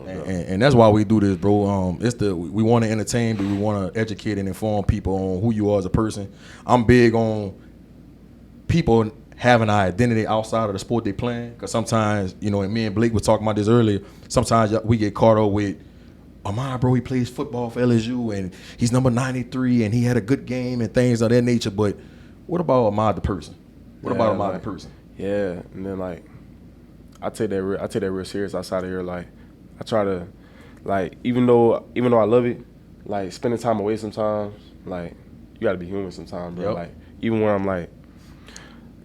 S1: And that's why we do this, bro. We want to entertain, but we want to educate and inform people on who you are as a person. I'm big on people having an identity outside of the sport they playing, because sometimes, you know, and me and Blake was talking about this earlier, sometimes we get caught up with Ahmad Breaux, he plays football for LSU, and he's number 93, and he had a good game and things of that nature. But what about Ahmad the person? What about Ahmad the person?
S3: Yeah, and then like I take that real serious outside of here. Like I try to, like even though I love it, like spending time away sometimes. Like you got to be human sometimes, bro.
S1: Yep.
S3: Like even when I'm like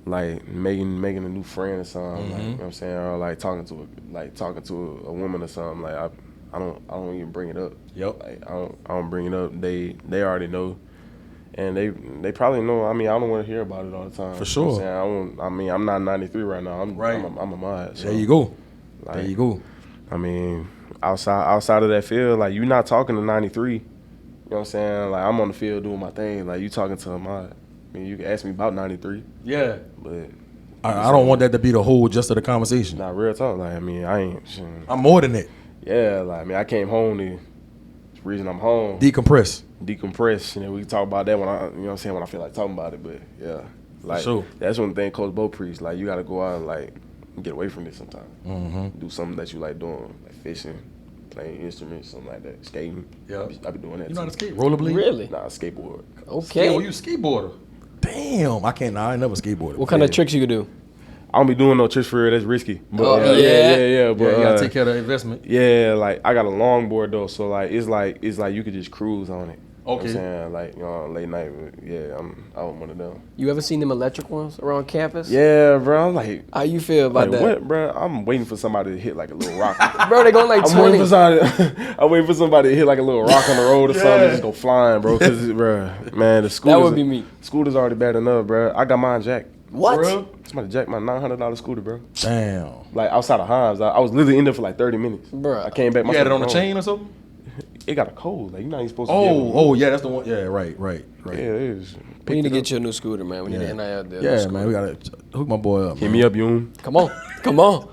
S3: making a new friend or something, like, you know what I'm saying, or like talking to a woman or something. Like I don't even bring it up.
S1: Yep.
S3: Like I don't bring it up. They already know. And they probably know. I mean, I don't want to hear about it all the time.
S1: For sure.
S3: You know what I'm saying? I'm not 93 right now. I'm a mod. So,
S1: There you go.
S3: like,
S1: There you go.
S3: I mean, outside of that field, like you're not talking to 93. You know what I'm saying? Like I'm on the field doing my thing. Like you talking to a mod. I mean, you can ask me about 93.
S1: Yeah.
S3: But
S1: I don't want that to be the whole gist of the conversation.
S3: not real talk. Like I mean, I ain't.
S1: I'm more than that.
S3: Yeah. Like I mean, I came home. The reason I'm home.
S1: Decompress.
S3: Decompress, and then we can talk about that when I, you know what I'm saying, when I feel like talking about it. But yeah, like
S1: sure.
S3: That's one thing Coach Bo preached. Like you got to go out and like get away from this sometimes.
S1: Mm-hmm.
S3: Do something that you like doing, like fishing, playing instruments, something like that, skating.
S1: Yeah,
S3: I be doing that.
S1: You know how
S3: too.
S1: to skate? Rollerblade?
S2: Really?
S3: Nah, skateboard.
S2: Okay.
S1: Oh, you a skateboarder? Damn, I can't. Nah, I ain't never skateboarded.
S2: What kind of tricks you could do?
S3: I don't be doing no tricks for real. That's risky. But,
S2: Oh, yeah.
S3: But
S1: Yeah, you gotta take care of the investment.
S3: yeah, like I got a longboard though, so like it's like you could just cruise on it.
S1: Okay.
S3: You know what I'm saying? Like, you know, late night, but yeah, I'm one of them.
S2: You ever seen them electric ones around campus?
S3: Yeah, bro. I'm like,
S2: How you feel about that?
S3: what, bro? I'm waiting for somebody to hit like a little rock.
S2: Bro, they going like
S3: I'm waiting
S2: 20.
S3: for somebody. I'm waiting for somebody to hit like a little rock on the road or something and just go flying, bro. Cause, bro, man, the scooter.
S2: That would be me.
S3: Scooter's already bad enough, bro. I got mine jacked.
S2: What?
S1: Bro?
S3: Somebody jacked my $900 scooter, bro.
S1: Damn.
S3: Like outside of Hines, I was literally in there for like 30 minutes.
S2: Bruh.
S3: I came back.
S1: You had it on a chain or something?
S3: It got a code. Like you're not even supposed to. be able to-
S1: Oh, yeah, that's the one. Yeah, right.
S3: Yeah, it is.
S2: We need to get you a new scooter, man. We need an NIL deal.
S1: Yeah, man, we gotta hook my boy up.
S3: Hit
S1: Man.
S3: me up, Yoon.
S2: Come on. Come on.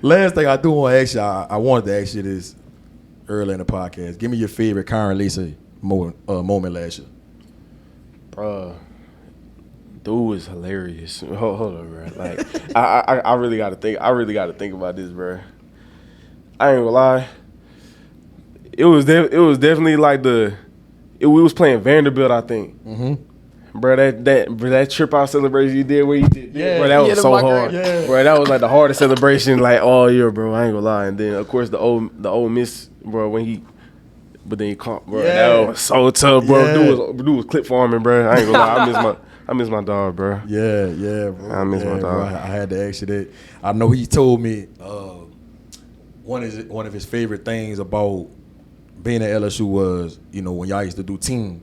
S1: Last thing I do want to ask you, I wanted to ask you this early in the podcast. Give me your favorite Kyron Lacey moment last year.
S3: Bruh, dude was hilarious. Hold on, bro. Like, I really gotta think. I really gotta think about this, bro. I ain't gonna lie. It was definitely like we was playing Vanderbilt, I think.
S1: Mm-hmm.
S3: Bro, that trip out celebration you did where you did,
S1: Yeah.
S3: bro, that
S2: Yeah,
S3: was
S2: the
S3: so
S2: Walker.
S3: hard.
S1: Yeah.
S3: Bro, that was like the hardest celebration like all year, bro. I ain't gonna lie. And then of course the old Miss, bro, but then he caught, bro.
S1: Yeah.
S3: That was so tough, bro.
S1: Yeah.
S3: Dude was clip farming, bro. I ain't gonna lie. I miss my dog, bro.
S1: Yeah, bro.
S3: I miss my
S1: bro.
S3: dog.
S1: I had to ask you that. I know he told me one of his favorite things about being at LSU was, you know, when y'all used to do team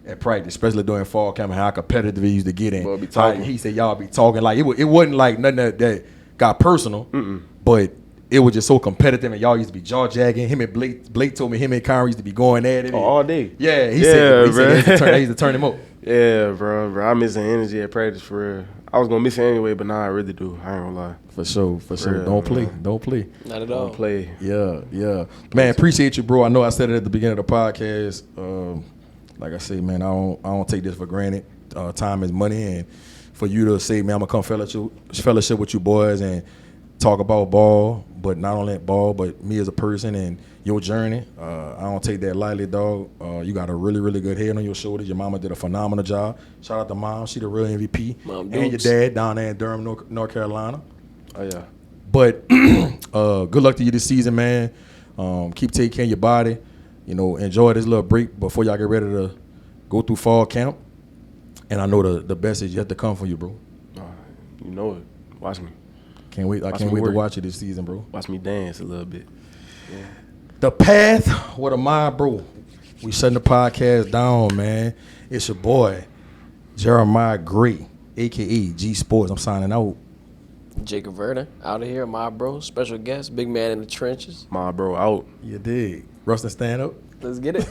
S1: at practice, especially during fall camp, how competitive he used to get in.
S3: Bro, be talking.
S1: He said y'all be talking like it wasn't like nothing that got personal, but it was just so competitive, and y'all used to be jaw jagging. Him and Blake told me him and Kyron used to be going at it
S3: All day.
S1: Yeah, he said
S3: bro.
S1: he used to turn him up.
S3: Yeah, bro. I miss the energy at practice for real. I was gonna miss it anyway, but nah, I really do. I ain't gonna lie.
S1: For sure.
S3: real,
S1: Don't play.
S3: man.
S1: Don't play.
S2: Not at all.
S3: Don't play.
S1: Yeah. Man, appreciate you, bro. I know I said it at the beginning of the podcast. Like I say, man, I don't take this for granted. Time is money, and for you to say, man, I'm gonna come fellowship with you boys and talk about ball, but not only ball, but me as a person and your journey. I don't take that lightly, dog. You got a really, really good head on your shoulders. Your mama did a phenomenal job. Shout out to Mom. She the real MVP.
S2: Mom
S1: and your
S2: Dukes.
S1: dad down there in Durham, North Carolina.
S3: Oh yeah.
S1: But good luck to you this season, man. Keep taking care of your body. You know, enjoy this little break before y'all get ready to go through fall camp. And I know the best is yet to come for you, bro.
S3: You know it. Watch me.
S1: Can't wait. I
S3: Watch
S1: can't
S3: me
S1: wait to
S3: work.
S1: watch you this season, bro.
S3: Watch me dance a little bit.
S1: The Path with Ahmad Breaux. We shutting the podcast down, man. It's your boy, Jeremiah Gray, a.k.a. G Sportz. I'm signing out.
S2: Jacob Verdin out of here. Ahmad Breaux, special guest, big man in the trenches.
S3: My bro out.
S1: You dig. Ruston, stand up.
S2: Let's get it.